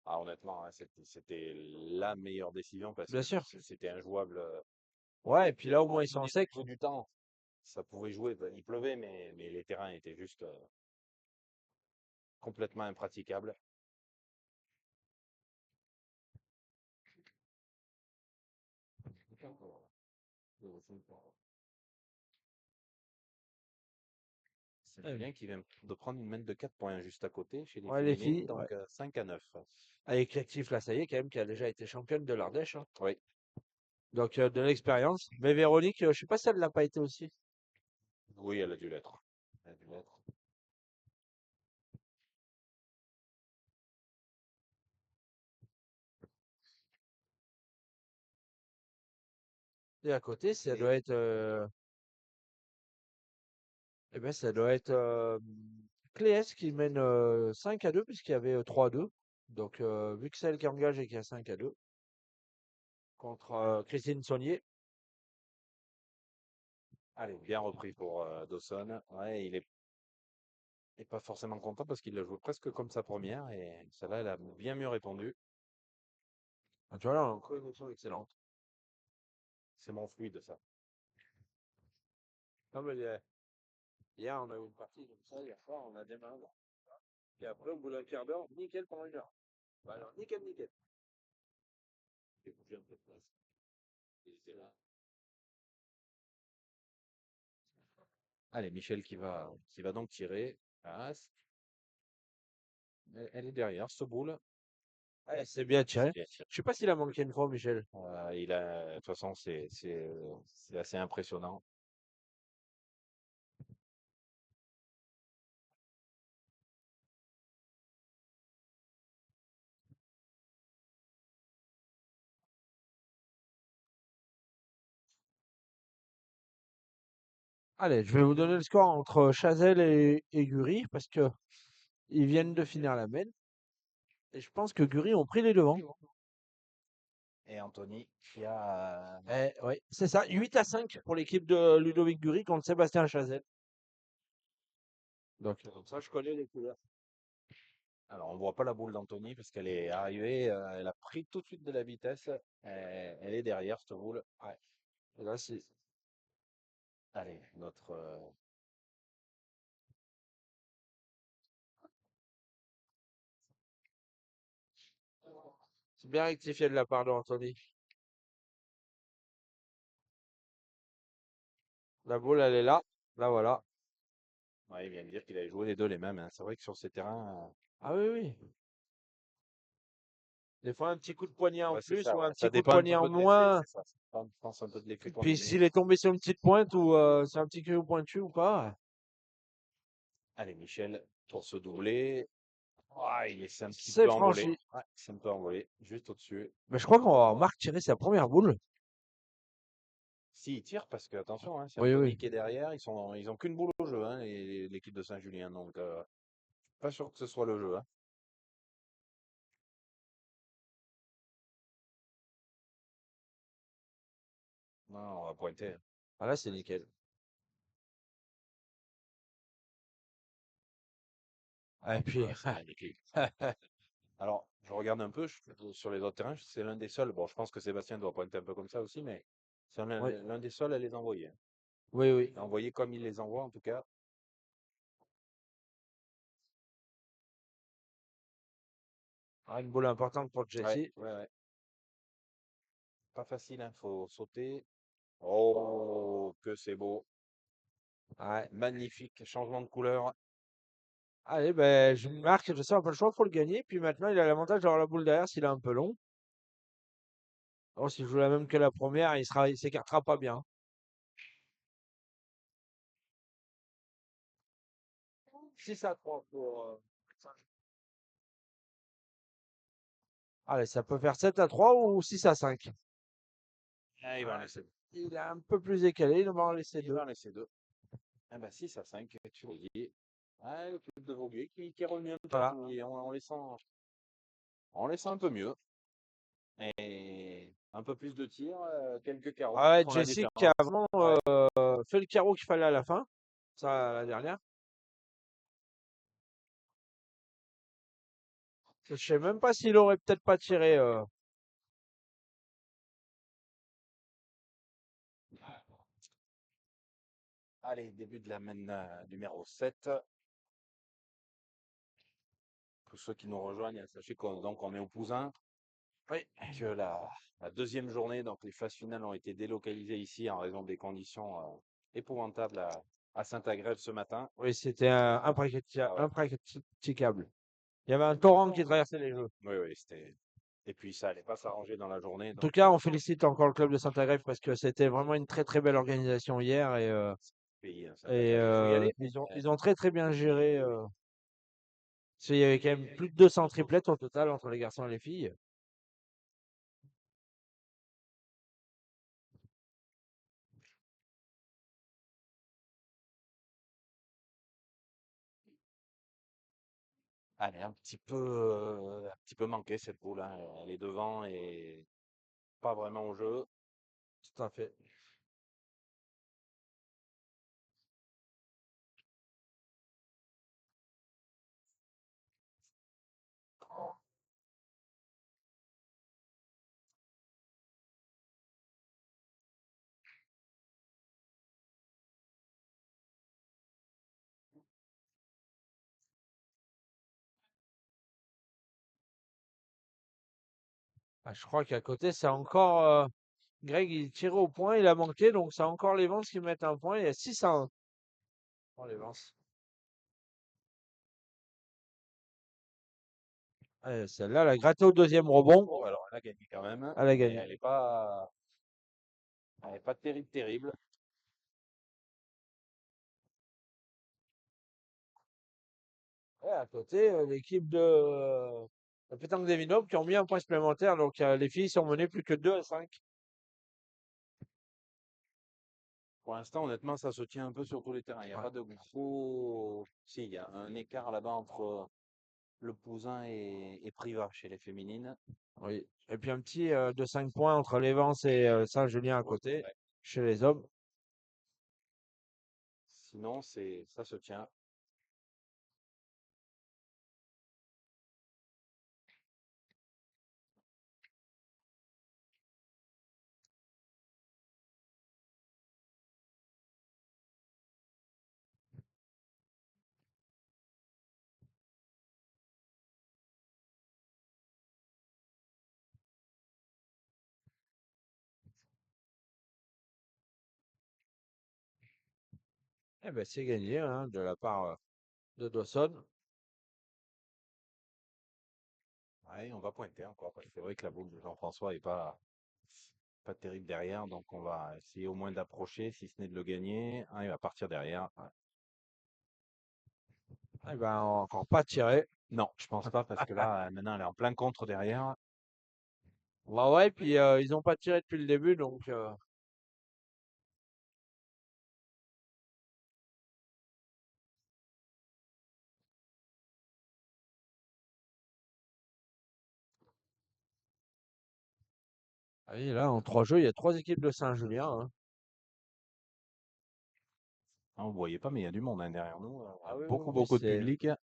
Ah, honnêtement, hein, c'était la meilleure décision parce Bien que sûr. c'était injouable. Ouais, et puis là, au En moins, ils sont plus secs. du temps, ça pouvait jouer. Ben, il pleuvait, mais les terrains étaient juste complètement impraticables. C'est Ouais, Julien qui vient de prendre une mène de 4 points juste à côté chez les ouais, les féminines, filles, ouais. donc 5-9. Avec l'actif, là, ça y est, quand même, qui a déjà été championne de l'Ardèche, hein. Oui, Donc, de l'expérience. Mais Véronique, je sais pas si elle l'a pas été aussi. oui, elle a dû l'être. Elle a dû l'être. Et à côté, ça Et doit être, eh ben, ça doit être Cléès qui mène 5-2 puisqu'il y avait 3-2. Donc, vu que c'est elle qui engage et qu'il y a 5-2 contre Christine Saunier. allez, bien repris pour Dawson. Ouais, est pas forcément content parce qu'il l'a joué presque comme sa première et celle-là, elle a bien mieux répondu. Ah, tu vois là, encore une option excellente. C'est mon fluide, ça. Non, mais hier, on a eu une partie comme ça, hier soir, on a démarré. Et après, au bout d'un quart d'heure, nickel pendant 1 heure. Bah alors, nickel, nickel. J'ai bougé un peu de place. Il était là. Allez, Michel qui va donc tirer. Passe. Elle est derrière, ce boule. Ouais, c'est bien C'est tiré. bien tiré. Je sais pas s'il a manqué une fois, Michel. De toute façon, c'est assez impressionnant. Allez, je vais vous donner le score entre Chazelle et Guri parce que ils viennent de finir la mène. Et je pense que Guri ont pris les devants. Et Anthony qui a. Oui, c'est ça. 8-5 pour l'équipe de Ludovic Guri contre Sébastien Chazelle. Donc, comme ça, je connais les couleurs. Alors, on voit pas la boule d'Anthony parce qu'elle est arrivée, elle a pris tout de suite de la vitesse. Elle est derrière, cette boule. Ouais. Et là, c'est Allez, notre. c'est bien rectifié de la part d'Anthony. La boule, elle est là. Là, voilà. Ouais, il vient de dire qu'il avait joué les deux les mêmes, hein. C'est vrai que sur ces terrains. Ah oui, oui. Des fois, un petit coup de poignet en Ouais, c'est plus ça, ou ouais. un petit Ça coup de dépend un poignet petit en peu de l'effet, moins. c'est ça. Ça dépend, je pense, un peu de l'effet Puis combiné. s'il est tombé sur une petite pointe ou c'est un petit cul pointu ou pas. Allez, Michel, pour se doubler. Ah, il s'est un petit C'est peu envolé. franchi. Ouais, il s'est un peu envolé, juste au-dessus. Mais je crois qu'on va voir Marc tirer sa première boule. Si, il tire parce que, attention, hein, c'est Oui, Anthony oui. qui est derrière. Ils ont qu'une boule au jeu, hein, l'équipe de Saint-Julien. Donc, pas sûr que ce soit le jeu, hein. Non, on va pointer, hein. Ah là, c'est nickel. Et puis, Ouais, c'est magnifique. Alors, je regarde un peu sur les autres terrains. C'est l'un des seuls. Bon, je pense que Sébastien doit pointer un peu comme ça aussi, mais c'est oui, l'un des seuls à les envoyer, hein. oui, oui. À envoyer comme il les envoie, en tout cas. Ah, une boule importante pour Ouais, Jesse. ouais, ouais. Pas facile, hein, faut sauter. Oh, que c'est beau. Ouais. Magnifique changement de couleur. Allez, ben, je marque, je sais, on n'a pas le choix, faut le gagner. Puis maintenant, il a l'avantage d'avoir la boule derrière s'il est un peu long. Oh, s'il joue la même que la première, il s'écartera pas bien. 6-3 pour. Allez, ça peut faire 7-3 ou 6-5. Ah, il va en laisser deux. Il est un peu plus décalé, il va en laisser Il deux. va en laisser deux. Ah bah 6 à 5, tu le dis. Ah, le club de Vaugué qui est revenu un peu Voilà. en laissant un peu mieux. Et un peu plus de tirs, quelques carreaux Ah qui ouais, font la Jesse qui a différence. vraiment Ouais. fait le carreau qu'il fallait à la fin. Ça, la dernière. Je sais même pas s'il aurait peut-être pas tiré. Allez, début de la main numéro 7. Pour ceux qui nous rejoignent, sachez qu'on est au Pouzin. Oui. Que la deuxième journée, donc les phases finales ont été délocalisées ici en raison des conditions épouvantables à Saint-Agrève ce matin. Oui, c'était Ah ouais. impraticable. Il y avait un torrent qui traversait les jeux. Oui, oui, c'était. Et puis ça allait pas s'arranger dans la journée, En tout donc cas, on félicite encore le club de Saint-Agrève parce que c'était vraiment une très très belle organisation hier pays à Saint-Agrève, il faut y aller. ils ont très très bien géré. Parce qu'il y avait quand même plus de 200 triplettes au total entre les garçons et les filles. Allez, un petit peu manqué cette boule, hein. Elle est devant et pas vraiment au jeu. Tout à fait. Ah, je crois qu'à côté, c'est encore Greg, il tirait au point, il a manqué, donc c'est encore les Vents qui mettent un point. Il y a 6-1 pour les Vents. Celle-là, elle a gratté au deuxième rebond. Oh, alors elle a gagné quand même, Elle a mais gagné. elle est pas terrible, terrible. Ouais, à côté, l'équipe de Pétanque des Minobles qui ont mis un point supplémentaire. Donc, les filles sont menées plus que 2-5. Pour l'instant, honnêtement, ça se tient un peu sur tous les terrains. Il n'y a Ouais, pas de gros. Si, il y a un écart là-bas entre le Pouzin et Privas chez les féminines. oui. Et puis un petit de 5 points entre les Vents et Saint-Julien à côté, Ouais. chez les hommes. Sinon, ça se tient. Eh ben, c'est gagné hein, de la part de Dawson. Ouais, on va pointer encore, parce que c'est vrai que la boule de Jean-François est pas terrible derrière, donc on va essayer au moins d'approcher, si ce n'est de le gagner. Ah, il va partir derrière. Ouais. Eh ben, encore pas tiré. Non, je pense pas, parce que là, maintenant, elle est en plein contre derrière. Ouais, ouais, puis ils n'ont pas tiré depuis le début, donc ah oui, là, en 3 jeux, il y a 3 équipes de Saint-Julien. Hein. Ah, vous voyez pas, mais il y a du monde hein, derrière nous. Ah oui, oui, Beaucoup, oui, beaucoup de c'est. public. Bah,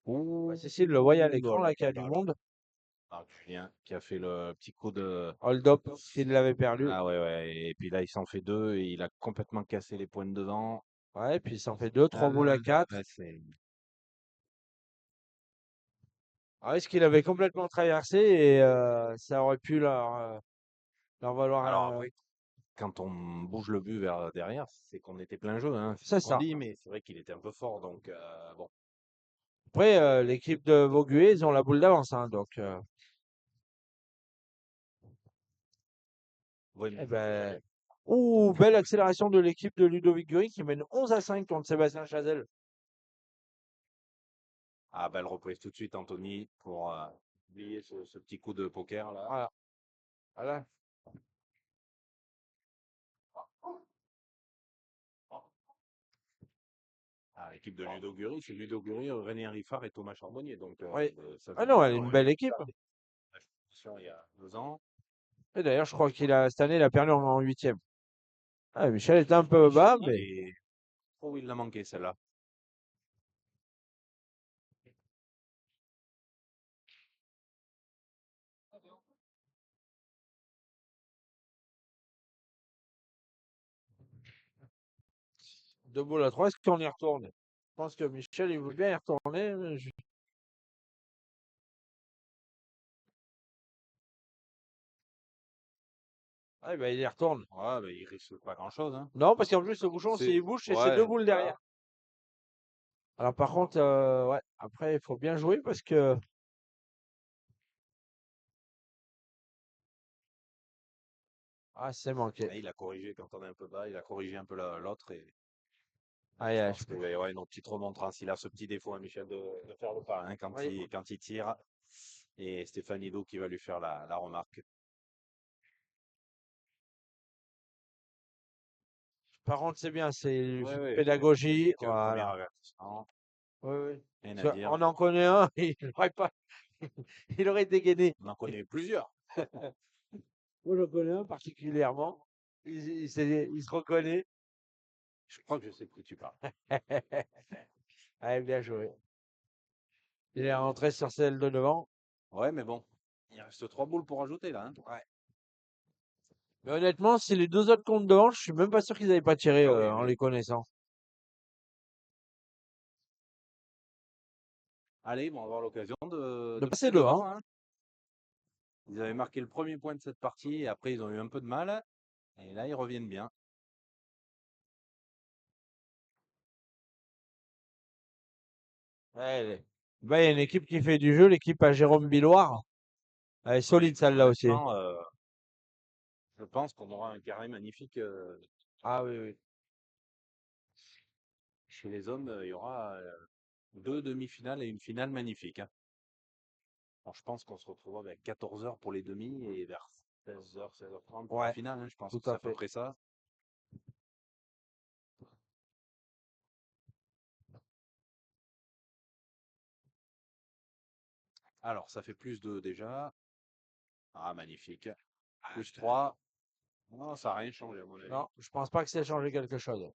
Ouh, Cécile le voyait à oh l'écran, là là, qu'il y là a du là là. monde. Ah, Julien qui a fait le petit coup de. Hold up, s'il l'avait perdu. Ah ouais, ouais. Et puis là, il s'en fait deux et il a complètement cassé les points de devant. Ouais, puis ça en fait 2, 3 boules à Ah, 4. ouais, c'est. Ah, est-ce qu'il avait complètement traversé et ça aurait pu leur valoir Alors après, quand on bouge le but vers derrière, c'est qu'on était plein jeu, hein, c'est c'est ce qu'on ça. dit, mais c'est vrai qu'il était un peu fort, donc bon. Après, l'équipe de Vaugué, ils ont la boule d'avance, hein, donc Ouais, eh ben, ouh, belle accélération de l'équipe de Ludovic Guri qui mène 11-5 contre Sébastien Chazelle. ah, belle reprise tout de suite, Anthony, pour oublier ce petit coup de poker là. Voilà. Voilà. Ah, l'équipe de Ludo Guri, c'est Ludo Guri, René Riffard et Thomas Charbonnier. Donc Oui. ça Ah joue non, bien. elle est Alors, une il a belle fait équipe. la compétition il y a 2 ans. Et d'ailleurs, je crois cette année, il a perdu en huitième. Ah, Michel était un peu Michel, bas, il mais est. Oh, il l'a manqué celle-là. deux boules à trois, est-ce qu'on y retourne? Je pense que Michel, il veut bien y retourner. Mais ah, ben, il y retourne. Ouais, bah, il risque pas grand-chose, hein. Non, parce qu'en plus, le bouchon, C'est. s'il bouge, c'est ses deux Ouais, boules voilà. derrière. Alors, par contre, ouais, après, il faut bien jouer parce que. Ah, c'est manqué. Et il a corrigé quand on est un peu bas, il a corrigé un peu l'autre et Aïe, je aïe. pense que ouais, notre petite remontrance, il a ce petit défaut, hein, Michel, de faire le pas hein, Oui. quand il tire. Et Stéphane Ido qui va lui faire la remarque. Par contre, c'est bien, c'est une Ouais, ouais, pédagogie. un premier Voilà. avertissement, Oui, oui. rien à Parce dire. on en connaît un, il aurait pas, il aurait dégainé. On en connaît plusieurs. Moi, j'en connais un particulièrement. Il se reconnaît. Je crois que je sais de qui tu parles. Allez, bien joué. Il est rentré sur celle de devant. Ouais, mais bon, il reste 3 boules pour ajouter là, hein. Ouais. Mais honnêtement, si les deux autres comptent devant, je suis même pas sûr qu'ils n'avaient pas tiré Ah oui, en oui. les connaissant. Allez, ils vont avoir l'occasion De de passer passer devant. devant, hein. Ils avaient marqué le premier point de cette partie et après ils ont eu un peu de mal. Et là, ils reviennent bien. Ouais, bah, il y a une équipe qui fait du jeu, l'équipe à Jérôme Billoire. Elle est Ouais, solide celle-là aussi. honnêtement, je pense qu'on aura un carré magnifique Ah oui, oui. chez les hommes. Il y aura 2 demi-finales et une finale magnifique, hein. Alors, je pense qu'on se retrouvera avec 14 heures pour les demi et vers 16 h, 16 h 30 pour la Ouais, finale, hein. Je pense tout que c'est à à peu fait. près ça. Alors, ça fait plus 2 déjà. Ah, magnifique. Plus 3. Non, ça n'a rien changé à mon avis. Non, je pense pas que ça ait changé quelque chose.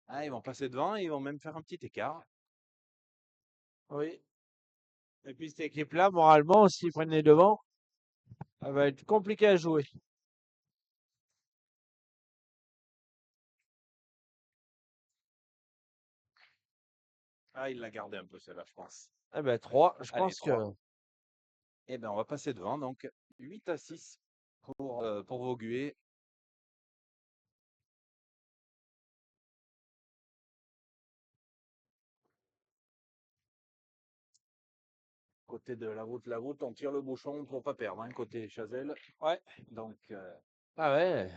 Ah, ils vont passer devant et ils vont même faire un petit écart. Oui. Et puis cette équipe-là, moralement, s'ils prennent les devants, ça va être compliqué à jouer. Ah, il l'a gardé un peu celle-là, je pense. Eh ben, 3, je Allez, pense que. 3. Eh ben, on va passer devant. Donc, 8-6 pour Vaugué. Côté de la route, on tire le bouchon pour pas perdre, hein, côté Chazelle. Ouais. Donc, Ah ouais.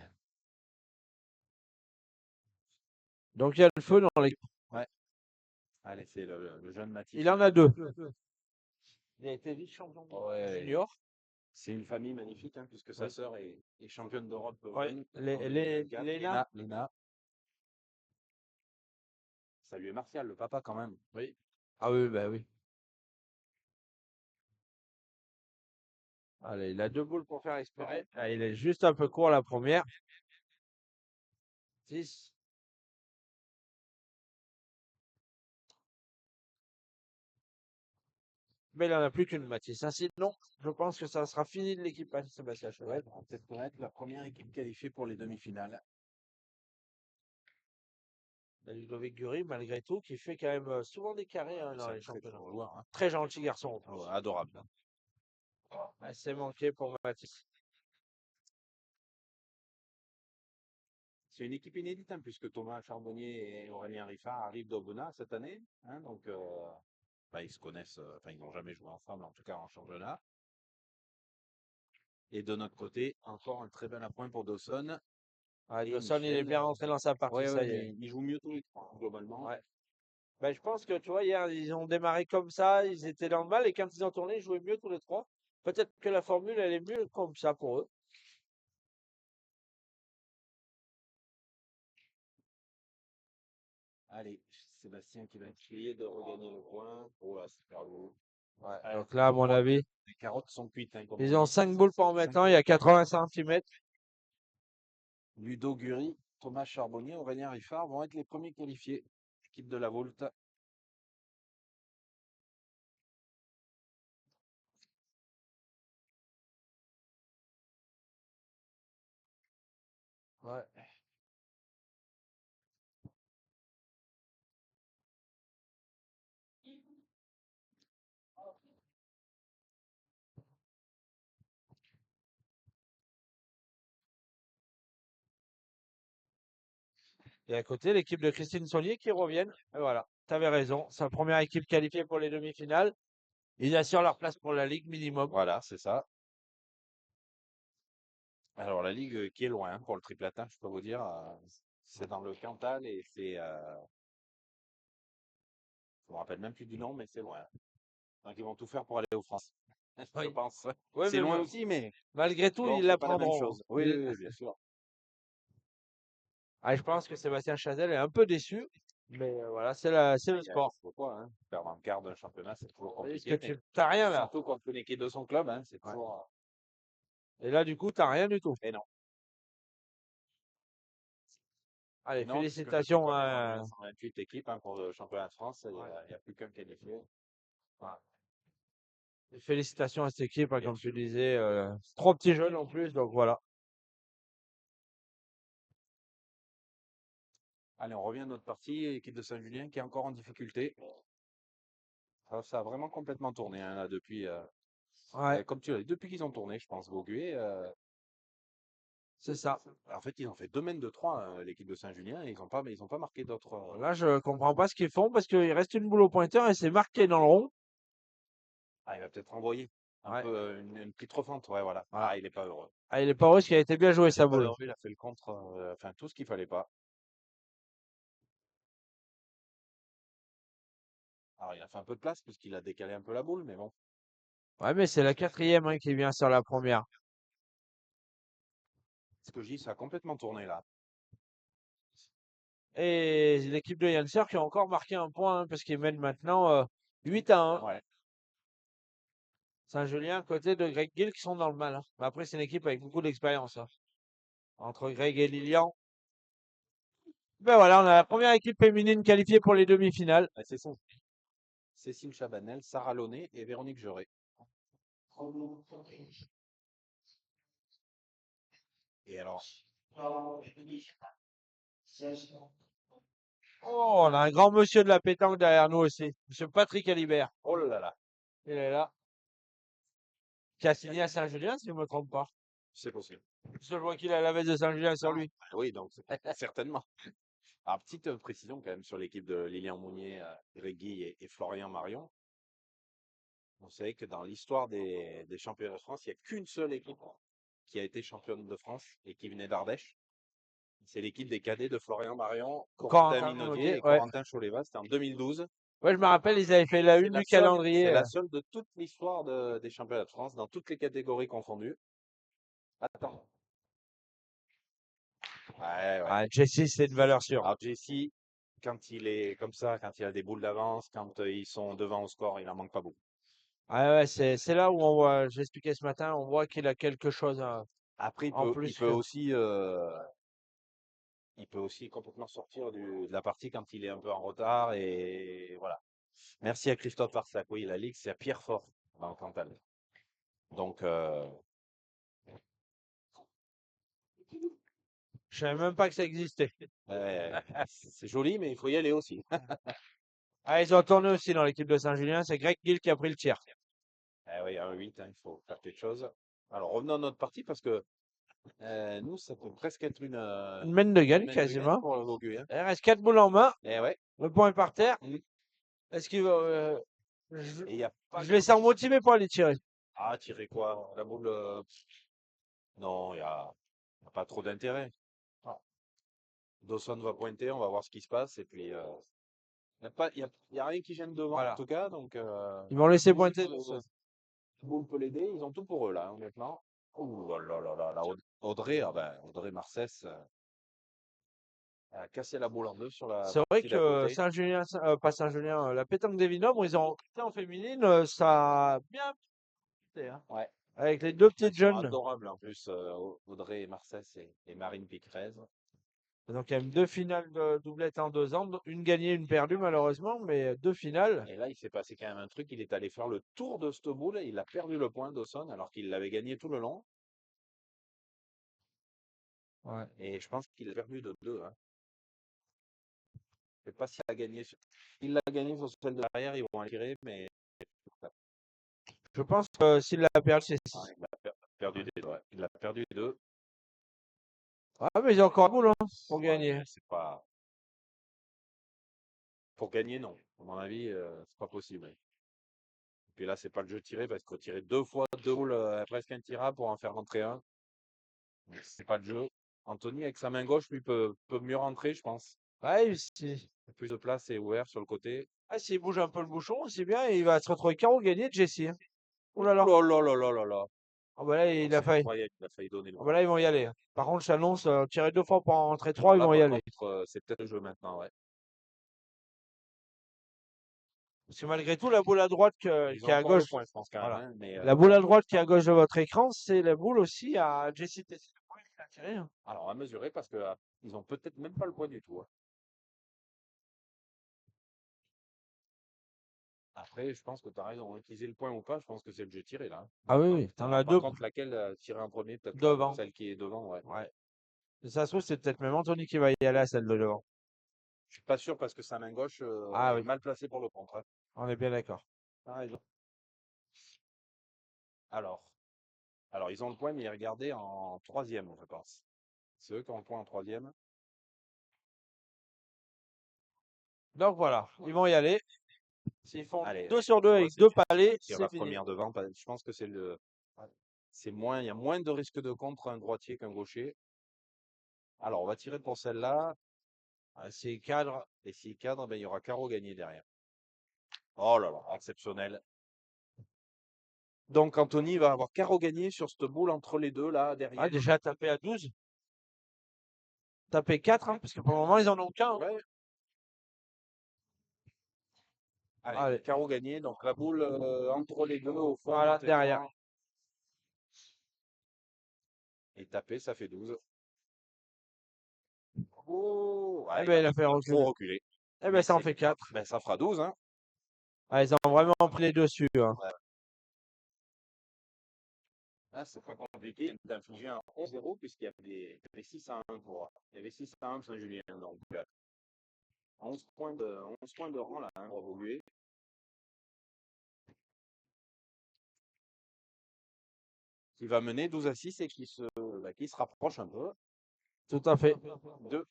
Donc il y a le feu dans les. ouais. Allez, c'est le jeune Mathis. Il en a deux. Il a été vice-champion Ouais, junior. c'est une famille magnifique, hein, puisque sa Oui. sœur est championne d'Europe Ouais. jeune, en Léna. 2024. Léna. Ça lui est Martial, le papa quand même. Oui. Ah oui, bah oui. Allez, il a deux boules pour faire expirer. Ah, il est juste un peu court la première. 6. Mais il en a plus qu'une, Mathis. Hein. Sinon, je pense que ça sera fini de l'équipe à Sébastien Cheval. On va peut-être connaître la première équipe qualifiée pour les demi-finales. Il y a Ludovic Guri, malgré tout, qui fait quand même souvent des carrés Ah, mais dans c'est un les très championnats. fort joueur, hein. Très gentil garçon en Ouais, plus. adorable, hein. Ouais, c'est manqué pour Mathis. C'est une équipe inédite, hein, puisque Thomas Charbonnier et Aurélien Riffard arrivent d'Aubenas cette année, hein, donc bah, ils se connaissent, enfin ils n'ont jamais joué ensemble, en tout cas en championnat. Et de notre côté, encore un très bel appoint pour Dawson Ouais, et Dawson, il est Michel. bien rentré dans sa partie, Ouais, ça ouais, y est. mais ils jouent mieux tous les trois, globalement. Ouais. Ben, je pense que, tu vois, hier, ils ont démarré comme ça, ils étaient dans le mal, et quand ils ont tourné, ils jouaient mieux tous les trois. Peut-être que la formule, elle est mieux comme ça pour eux. Allez, Sébastien qui va essayer de regagner le point. Oh là, c'est super lourd. Ouais. Ouais, Donc là, à mon avis, les carottes sont cuites, hein, comme on ils ont dit. 5 boules pour en mettre 5 un, il y a 80 centimètres. Ludo Guri, Thomas Charbonnier, Aurélien Riffard vont être les premiers qualifiés. Équipe de la Volta. Ouais. Et à côté, l'équipe de Christine Saulnier qui reviennent. Et voilà, tu avais raison. Sa première équipe qualifiée pour les demi-finales. Ils assurent leur place pour la Ligue minimum. Voilà, c'est ça. Alors la Ligue qui est loin, hein, pour le triplatin, je peux vous dire, c'est dans le Cantal et c'est, je me rappelle même plus du nom, mais c'est loin. Donc ils vont tout faire pour aller aux France, je Oui. pense. Oui, C'est mais loin aussi, mais malgré tout, bon, ils c'est la pas la même prendront. chose. Oui, oui, oui, bien sûr. Ah, je pense que Sébastien Chazelle est un peu déçu. Mais voilà, c'est le Il y a sport. pourquoi, hein. Perdre en quart d'un championnat, c'est toujours Est-ce que compliqué, mais tu t'as rien là? surtout contre une équipe de son club, hein, c'est Ouais. toujours. Et là, du coup, t'as rien du tout. Et non. Et Allez, non, puisque je sais félicitations, qu'on est rendu à hein. 128 équipes, hein, pour le championnat de France, il n'y Ouais. a, il y a plus qu'un qualifié. Ouais. Et félicitations à cette équipe, hein, Bien comme tu sûr. disais. Trois petits jeunes en plus, donc voilà. Allez, on revient à notre partie, équipe de Saint-Julien qui est encore en difficulté. Ça a vraiment complètement tourné, hein, là, depuis, Ouais, comme tu l'as dit, depuis qu'ils ont tourné, je pense, Vaugué. c'est ça. En fait, ils ont fait 2 mènes de 3, l'équipe de Saint-Julien, et ils ont pas marqué d'autres. Là, je comprends pas ce qu'ils font parce qu'il reste une boule au pointeur et c'est marqué dans le rond. Ah, il va peut-être renvoyer un Ouais, peu une petite refente, ouais, voilà. voilà. Ah, il est pas heureux. Ah, il est pas heureux parce qu'il a été bien joué Il est sa pas boule. heureux, il a fait le contre, enfin tout ce qu'il fallait pas. Alors, il a fait un peu de place puisqu'il a décalé un peu la boule, mais bon. Ouais, mais c'est la quatrième hein, qui vient sur la première. Ce que je dis, ça a complètement tourné là. Et l'équipe de Yanser qui a encore marqué un point hein, parce qu'ils mènent maintenant 8-1. Ouais. Saint-Julien à côté de Greg Gill qui sont dans le mal, hein. Mais après, c'est une équipe avec beaucoup d'expérience, hein. Entre Greg et Lilian. Ben voilà, on a la première équipe féminine qualifiée pour les demi-finales. C'est ça. Cécile Chabanel, Sarah Launay et Véronique Joret. Et alors, Oh, on a un grand monsieur de la pétanque derrière nous aussi. Monsieur Patrick Alibert. oh là là, Il est là. Qui a signé à Saint-Julien, si je ne me trompe pas. c'est possible. Parce que je vois qu'il a la veste de Saint-Julien sur lui. Oui, donc certainement. Alors, petite précision quand même sur l'équipe de Lilian Mounier, Greg Guy et Florian Marion. Vous savez que dans l'histoire des championnats de France, il n'y a qu'une seule équipe qui a été championne de France et qui venait d'Ardèche. C'est l'équipe des cadets de Florian Marion, Corentin Corentin Minaudier Minaudier, et ouais. Corentin Choléva. C'était en 2012. Ouais, je me rappelle, ils avaient fait la C'est une la du seule, calendrier. c'est la seule de toute l'histoire des championnats de France, dans toutes les catégories confondues. Attends. Ouais, ouais. Ah, Jesse, c'est une valeur sûre. Alors Jesse, quand il est comme ça, quand il a des boules d'avance, quand ils sont devant au score, il en manque pas beaucoup. Ah ouais, c'est là où on voit, j'expliquais ce matin, on voit qu'il a quelque chose Après, en il plus peut que. aussi, complètement sortir de la partie quand il est un peu en retard et voilà. Merci à Christophe Arsac. Oui, la Ligue, c'est à Pierrefort dans le Cantal. Donc, Je savais même pas que ça existait. C'est joli, mais il faut y aller aussi. Ah, ils ont tourné aussi dans l'équipe de Saint-Julien. C'est Greg Gill qui a pris le tir. Eh oui, un 8, hein, il faut faire quelque chose. Alors, revenons à notre partie parce que nous, ça peut presque être Une main de une gagne main de gagne quasiment. pour le Vaugué, hein. Il reste 4 boules en main. Eh ouais. Le point est par terre. Mm. Est-ce qu'il va. Je, Et il n'y a pas je les sens motivés pour aller tirer. Ah, tirer quoi? La boule. Non, y a pas trop d'intérêt. Ah. Dawson va pointer, on va voir ce qui se passe. Et puis, y a rien qui gêne devant, en Voilà. tout cas. Donc, Ils vont laisser boule, pointer. boule peut l'aider. Ils ont tout pour eux, là, honnêtement. Ouh là là là là là, Audrey, ah ben, Audrey Marcès a cassé la boule en deux sur la C'est vrai partie d'à que côté. Saint-Julien, pas Saint-Julien, la pétanque des Vignobles, ils ont recruté en féminine, ça a bien été, hein. Ouais, Avec les deux elles petites sont jeunes. adorables en plus, Audrey Marcès et Marine Picrez. Donc, il y a eu deux finales de doublette en 2 ans, une gagnée, une perdue, malheureusement, mais deux finales. Et là, il s'est passé quand même un truc. Il est allé faire le tour de cette boule. Il a perdu le point, Dawson, alors qu'il l'avait gagné tout le long. Ouais. Et je pense qu'il a perdu de 2, hein. Je sais pas s'il a gagné. Il l'a gagné sur celle de l'arrière. Ils vont aller tirer, mais Je pense que s'il l'a perdu, c'est ah, 6. il a perdu des deux. Ouais. Il a perdu des deux. Ah, mais ils ont encore un boule, hein, pour Ouais, gagner. c'est pas. Pour gagner, non. À mon avis, c'est pas possible. Et puis là, c'est pas le jeu tiré parce qu'il faut tirer 2 fois 2 boules presque intirable pour en faire rentrer un. C'est pas le jeu. Anthony, avec sa main gauche, lui, peut mieux rentrer, je pense. Ouais, Plus de place et ouvert sur le côté. s'il bouge un peu le bouchon, c'est bien, il va se retrouver carreau gagné, Jesse, hein. Oh là là. Oh là là là là là là. Ah bah là, Oh, il a c'est failli. incroyable, il a failli donner le Ah bah point. là, ils vont y aller, hein. Par contre, je t'annonce, tirer 2 fois pour en rentrer 3, Alors ils là, vont y par aller. contre, c'est peut-être le jeu maintenant, ouais. Parce que malgré tout, la boule à droite Ils qui ont est à encore le gauche, point, je pense, quand même, voilà. hein, mais La boule à droite qui est à gauche de votre écran, c'est la boule aussi à Jesse Tessé. Le point qu'il a tiré, hein. alors à mesurer parce que ils ont peut-être même pas le point du tout, hein. Après, je pense que tu as raison, hein. Qu'ils aient le point ou pas, je pense que c'est le jeu tiré là, hein. Ah oui, oui, t'en as Par deux contre, laquelle tirer en premier, peut-être devant. celle qui est devant, ouais. Ouais. Et ça se trouve, c'est peut-être même Anthony qui va y aller à celle de devant. Je suis pas sûr parce que sa main gauche Ah est oui, mal placée pour le contre, hein. on est bien d'accord. T'as raison. Alors, alors, ils ont le point, mais regardez en troisième, je pense. C'est eux qui ont le point en troisième. Donc voilà, ils vont y aller. S'ils font Allez, 2 sur 2 ouais, avec deux palais, tire c'est la fini. première devant. Je pense que c'est moins, il y a moins de risque de contre un droitier qu'un gaucher. Alors, on va tirer pour celle-là. Ah, c'est cadre. Et s'il cadre, ben, il y aura carreau gagné derrière. Oh là là, exceptionnel. Donc, Anthony va avoir carreau gagné sur cette boule entre les deux, là, Ah, derrière. déjà tapé à 12. Tapé 4, hein, parce que pour le moment, ils en ont qu'un, hein. Ouais. Allez, Allez, carreau gagné. Donc, la boule entre les deux, au fond, voilà, notre derrière. écran. Et taper, ça fait 12. Oh, Eh ouais, ben, il a fait il a trop reculer. reculé. Eh ben, Mais ça en fait 4. ben, ça fera 12, hein. Ah, ils ont vraiment pris les dessus, hein. Ouais. Ah, c'est pas compliqué d'infliger un 11-0 puisqu'il y avait 6 à 1 il y avait 6 à 1 Saint-Julien. Donc, 11 points de rang là, hein, pour évoluer. Qui va mener 12 à 6 et qui se rapproche un peu Tout à fait. de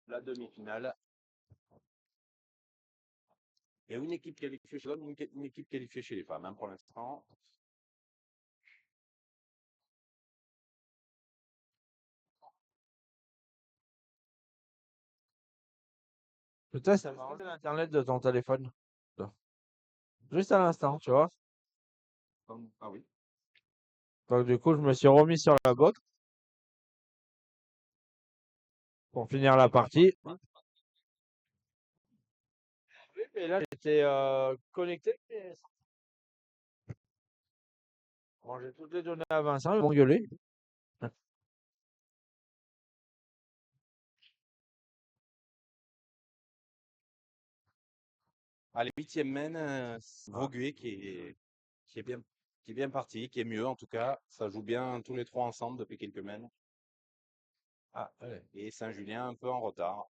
la demi-finale. Il y a une équipe qualifiée chez l'homme, une équipe qualifiée chez les femmes, hein, pour l'instant. Peut-être ça m'a enlevé l'internet de ton téléphone. Juste à l'instant, tu vois. Ah oui. Donc, du coup, je me suis remis sur la box pour finir la partie. Oui, mais là, j'étais connecté. Bon, j'ai toutes les données à Vincent, ils vont gueuler. Allez, huitième main, Vaugué qui est bien, qui est bien parti, qui est mieux en tout cas. Ça joue bien tous les trois ensemble depuis quelques semaines. Ah, ouais. et Saint-Julien un peu en retard.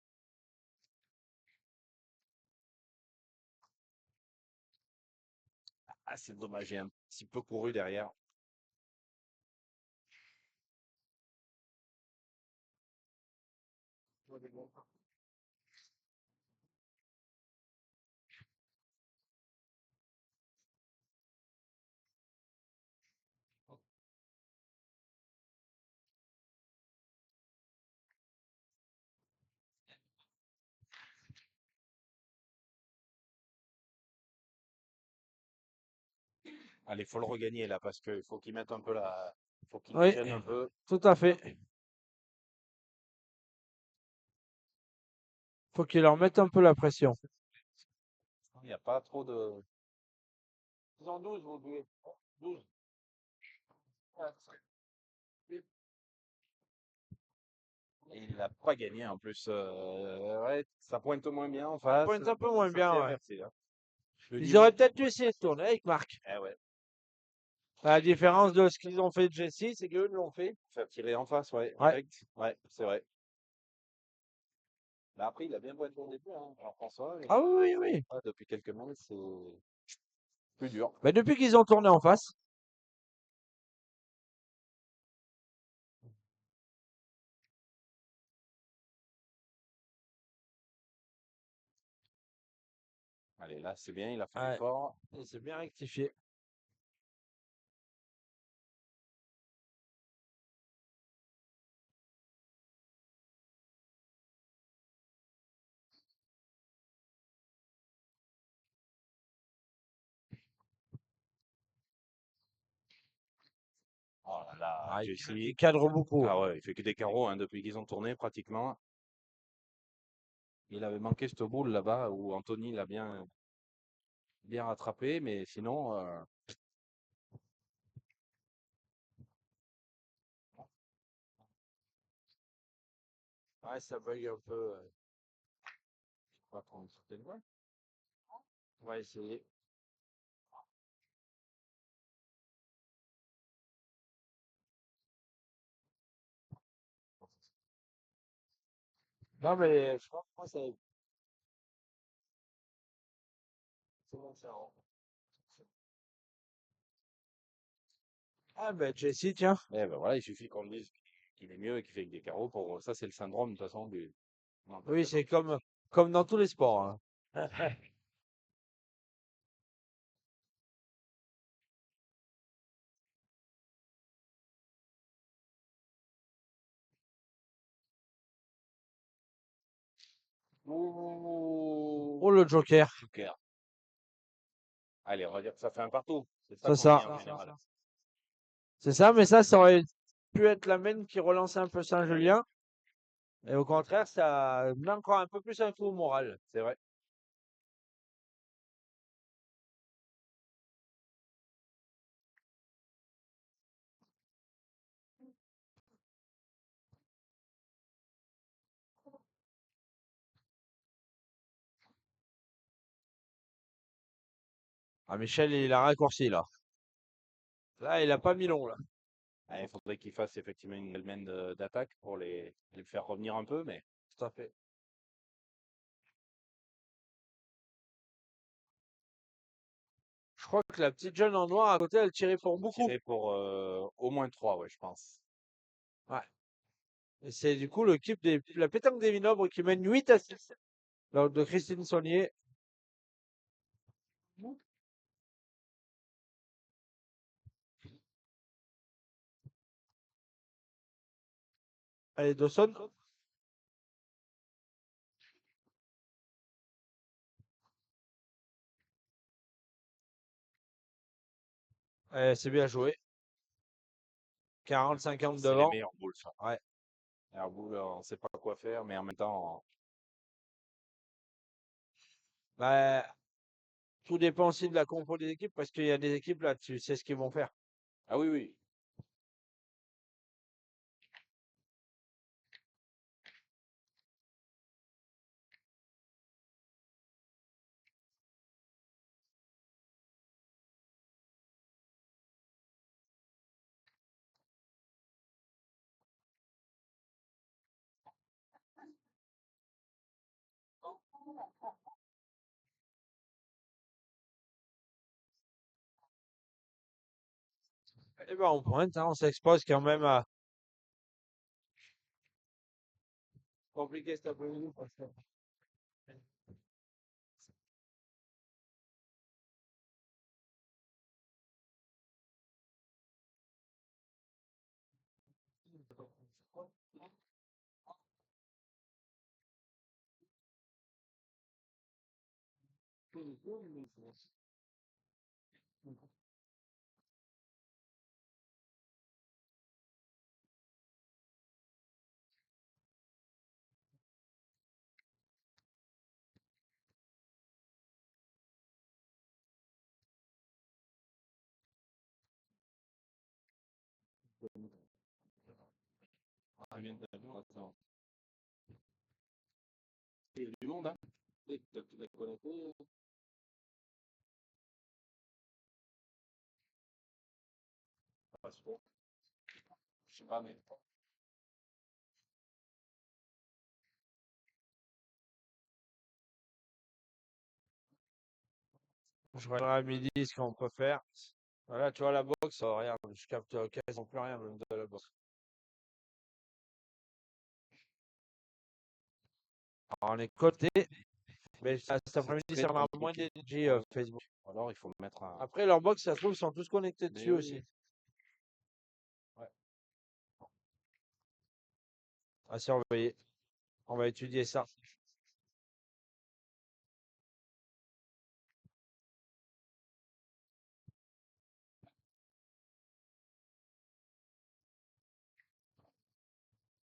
Ah, c'est dommage, j'ai un petit peu couru derrière. Allez, faut le regagner là parce qu'il faut qu'il mette un peu la. Faut qu'il Oui, tienne un peu. tout à fait. Faut qu'ils leur mettent un peu la pression. Il n'y a pas trop de. Ils ont 12, vous devez. 12. Et il n'a pas gagné en plus. Ouais, ça pointe moins bien en Ça face. pointe un peu moins Ça s'est bien, ouais. inversé là. Le Ils auraient niveau. peut-être dû essayer de tourner avec Marc. Eh ouais. À la différence de ce qu'ils ont fait de Jesse, c'est qu'eux l'ont fait. Faire tirer en face, ouais, Ouais. direct. Ouais, c'est vrai. Mais après, il a bien pointé au début, hein. Alors François, Ah oui, oui, oui. depuis quelques mois, c'est plus dur. Mais depuis qu'ils ont tourné en face, Allez, là, c'est bien, il a fait ouais, l'effort. c'est bien rectifié. Oh là là, Ah, il Jessie. cadre beaucoup. Ah ouais, il fait que des carreaux hein, depuis qu'ils ont tourné pratiquement. Il avait manqué cette boule là-bas où Anthony l'a bien rattrapé, mais sinon, Ouais, ça bug un peu. on va prendre une certaine voie. On va essayer. Non, mais je crois que moi, c'est bon, ça rentre. Ah, ben, Jesse, tiens. Eh ben voilà, il suffit qu'on dise qu'il est mieux et qu'il fait que des carreaux pour ça, c'est le syndrome de toute façon du. Oui, c'est comme dans tous les sports, hein. Ouh, Oh, le Joker. Joker. Allez, on va dire que ça fait un partout. C'est ça C'est qu'on dit ça. en général. C'est ça, mais ça aurait pu être la main qui relance un peu Saint-Julien. Et au contraire, ça met encore un peu plus un coup au moral. C'est vrai. Ah, Michel, il a raccourci, là. Là, il a pas mis long, là. Ah, il faudrait qu'il fasse effectivement une nouvelle main d'attaque pour les faire revenir un peu, mais Tout à fait. Je crois que la petite jeune en noir à côté, elle tirait pour beaucoup. tirer pour au moins 3, ouais, je pense. Ouais. Et c'est du coup l'équipe la pétanque des Vinobres qui mène 8-6. Donc de Christine Saunier. Allez, Dawson. C'est bien joué. 40-50 C'est les devant. meilleures boules, ça. Ouais. Les meilleures boules, on ne sait pas quoi faire, mais en même temps, Bah, tout dépend aussi de la compo des équipes parce qu'il y a des équipes là, tu sais ce qu'ils vont faire. ah oui, oui. Eh ben, on pointe, hein, on s'expose quand même à compliquer cet après-midi parce que Ah, bien, d'accord, attends. Il y a du monde, hein? Et peut-être que tu l'as connecté. Pas trop. Je sais pas, mais. je regarderai à midi ce qu'on peut faire. Voilà, tu vois, la boxe, regarde, je capte quasiment plus rien même de la boxe. Alors, on est coté, mais cet après-midi, Très ça va moins compliqué. d'énergie Facebook. Alors, il faut le mettre à. Après, leur box, ça se trouve, ils sont tous connectés Mais dessus oui, aussi. ouais. À surveiller. On va étudier ça.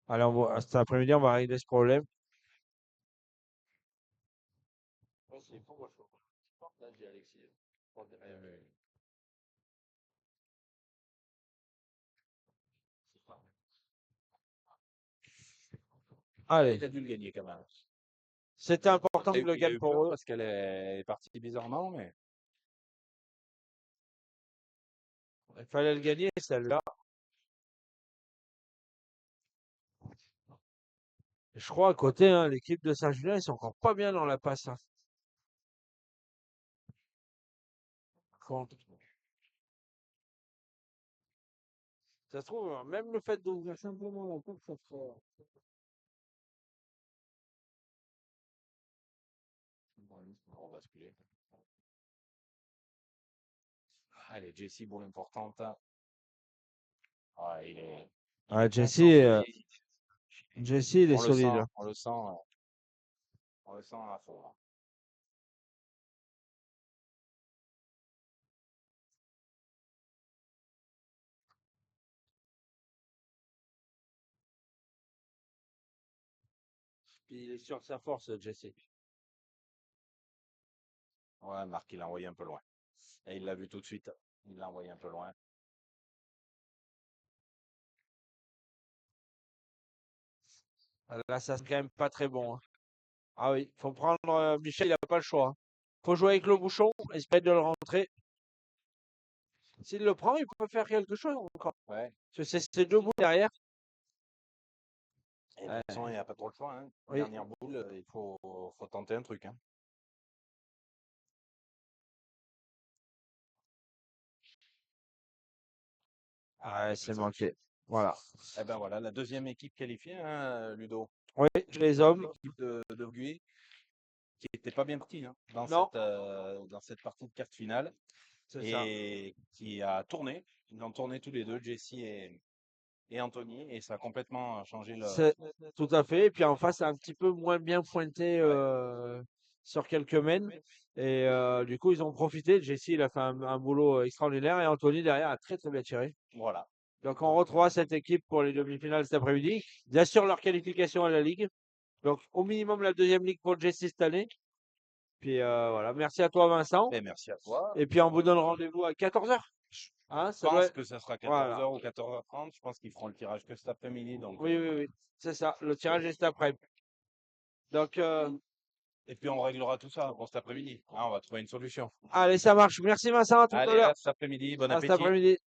Allez, cet après-midi, on va régler ce problème. Ouais, c'est fou, moi, je partage, Alexis. Allez, Il a dû le gagner quand même. c'était important Il a de le il a gagne eu pour peur eux. parce qu'elle est partie bizarrement, mais. Il fallait le gagner, celle-là. Je crois à côté, hein, l'équipe de Saint-Julien, ils sont encore pas bien dans la passe, hein. Contre- Ça se trouve, hein, même le fait d'ouvrir simplement la porte, ça ferait. On va basculer. Allez, Jesse, boule importante. Ah, il est Ah, Jesse, concentré. Jesse, il est On le solide, sent, hein. on le sent, on le sent à fond, là. Puis il est sur sa force, Jesse. Ouais, Marc, il l'a envoyé un peu loin. Et il l'a vu tout de suite. Il l'a envoyé un peu loin. Là, ça c'est quand même pas très bon, hein. Ah oui, faut prendre Michel, il a pas le choix, hein. Faut jouer avec le bouchon, espérer de le rentrer. S'il le prend, il peut faire quelque chose encore. Ouais. Parce que c'est ces deux bouts derrière. Et de Ouais, toute façon, il n'y a pas trop le choix, hein. oui. Dernière boule, il faut tenter un truc, hein. Ah, Ouais, il a pris c'est ça. manqué. Voilà. Eh ben voilà, la deuxième équipe qualifiée, hein, Ludo. Oui, les hommes. L'équipe de Guy, qui n'était pas bien partie, hein, Non, dans cette partie de quart finale c'est ça. et qui a tourné. Ils ont tourné tous les deux, Jesse et Anthony, et ça a complètement changé le. C'est tout à fait. Et puis en face, c'est un petit peu moins bien pointé Ouais, sur quelques mènes. Et du coup, ils ont profité. Jesse, il a fait un boulot extraordinaire. Et Anthony, derrière, a très très bien tiré. voilà. Donc on retrouvera cette équipe pour les demi-finales cet après-midi. Ils assurent leur qualification à la Ligue. Donc au minimum la deuxième Ligue pour Jesse cette année. Puis voilà. Merci à toi, Vincent. Et merci à toi. Et puis on vous donne rendez-vous à 14h. Je Hein, ça doit pense être. que ça sera Voilà. 14h ou 14h30. Je pense qu'ils feront le tirage que cet après-midi. Donc, Oui, oui, oui. C'est ça. Le tirage est cet après. Donc, et puis on réglera tout ça pour cet après-midi. Hein, on va trouver une solution. allez, ça marche. Merci Vincent, à tout à Allez, l'heure. à cet après-midi. Bon À cet appétit. après-midi.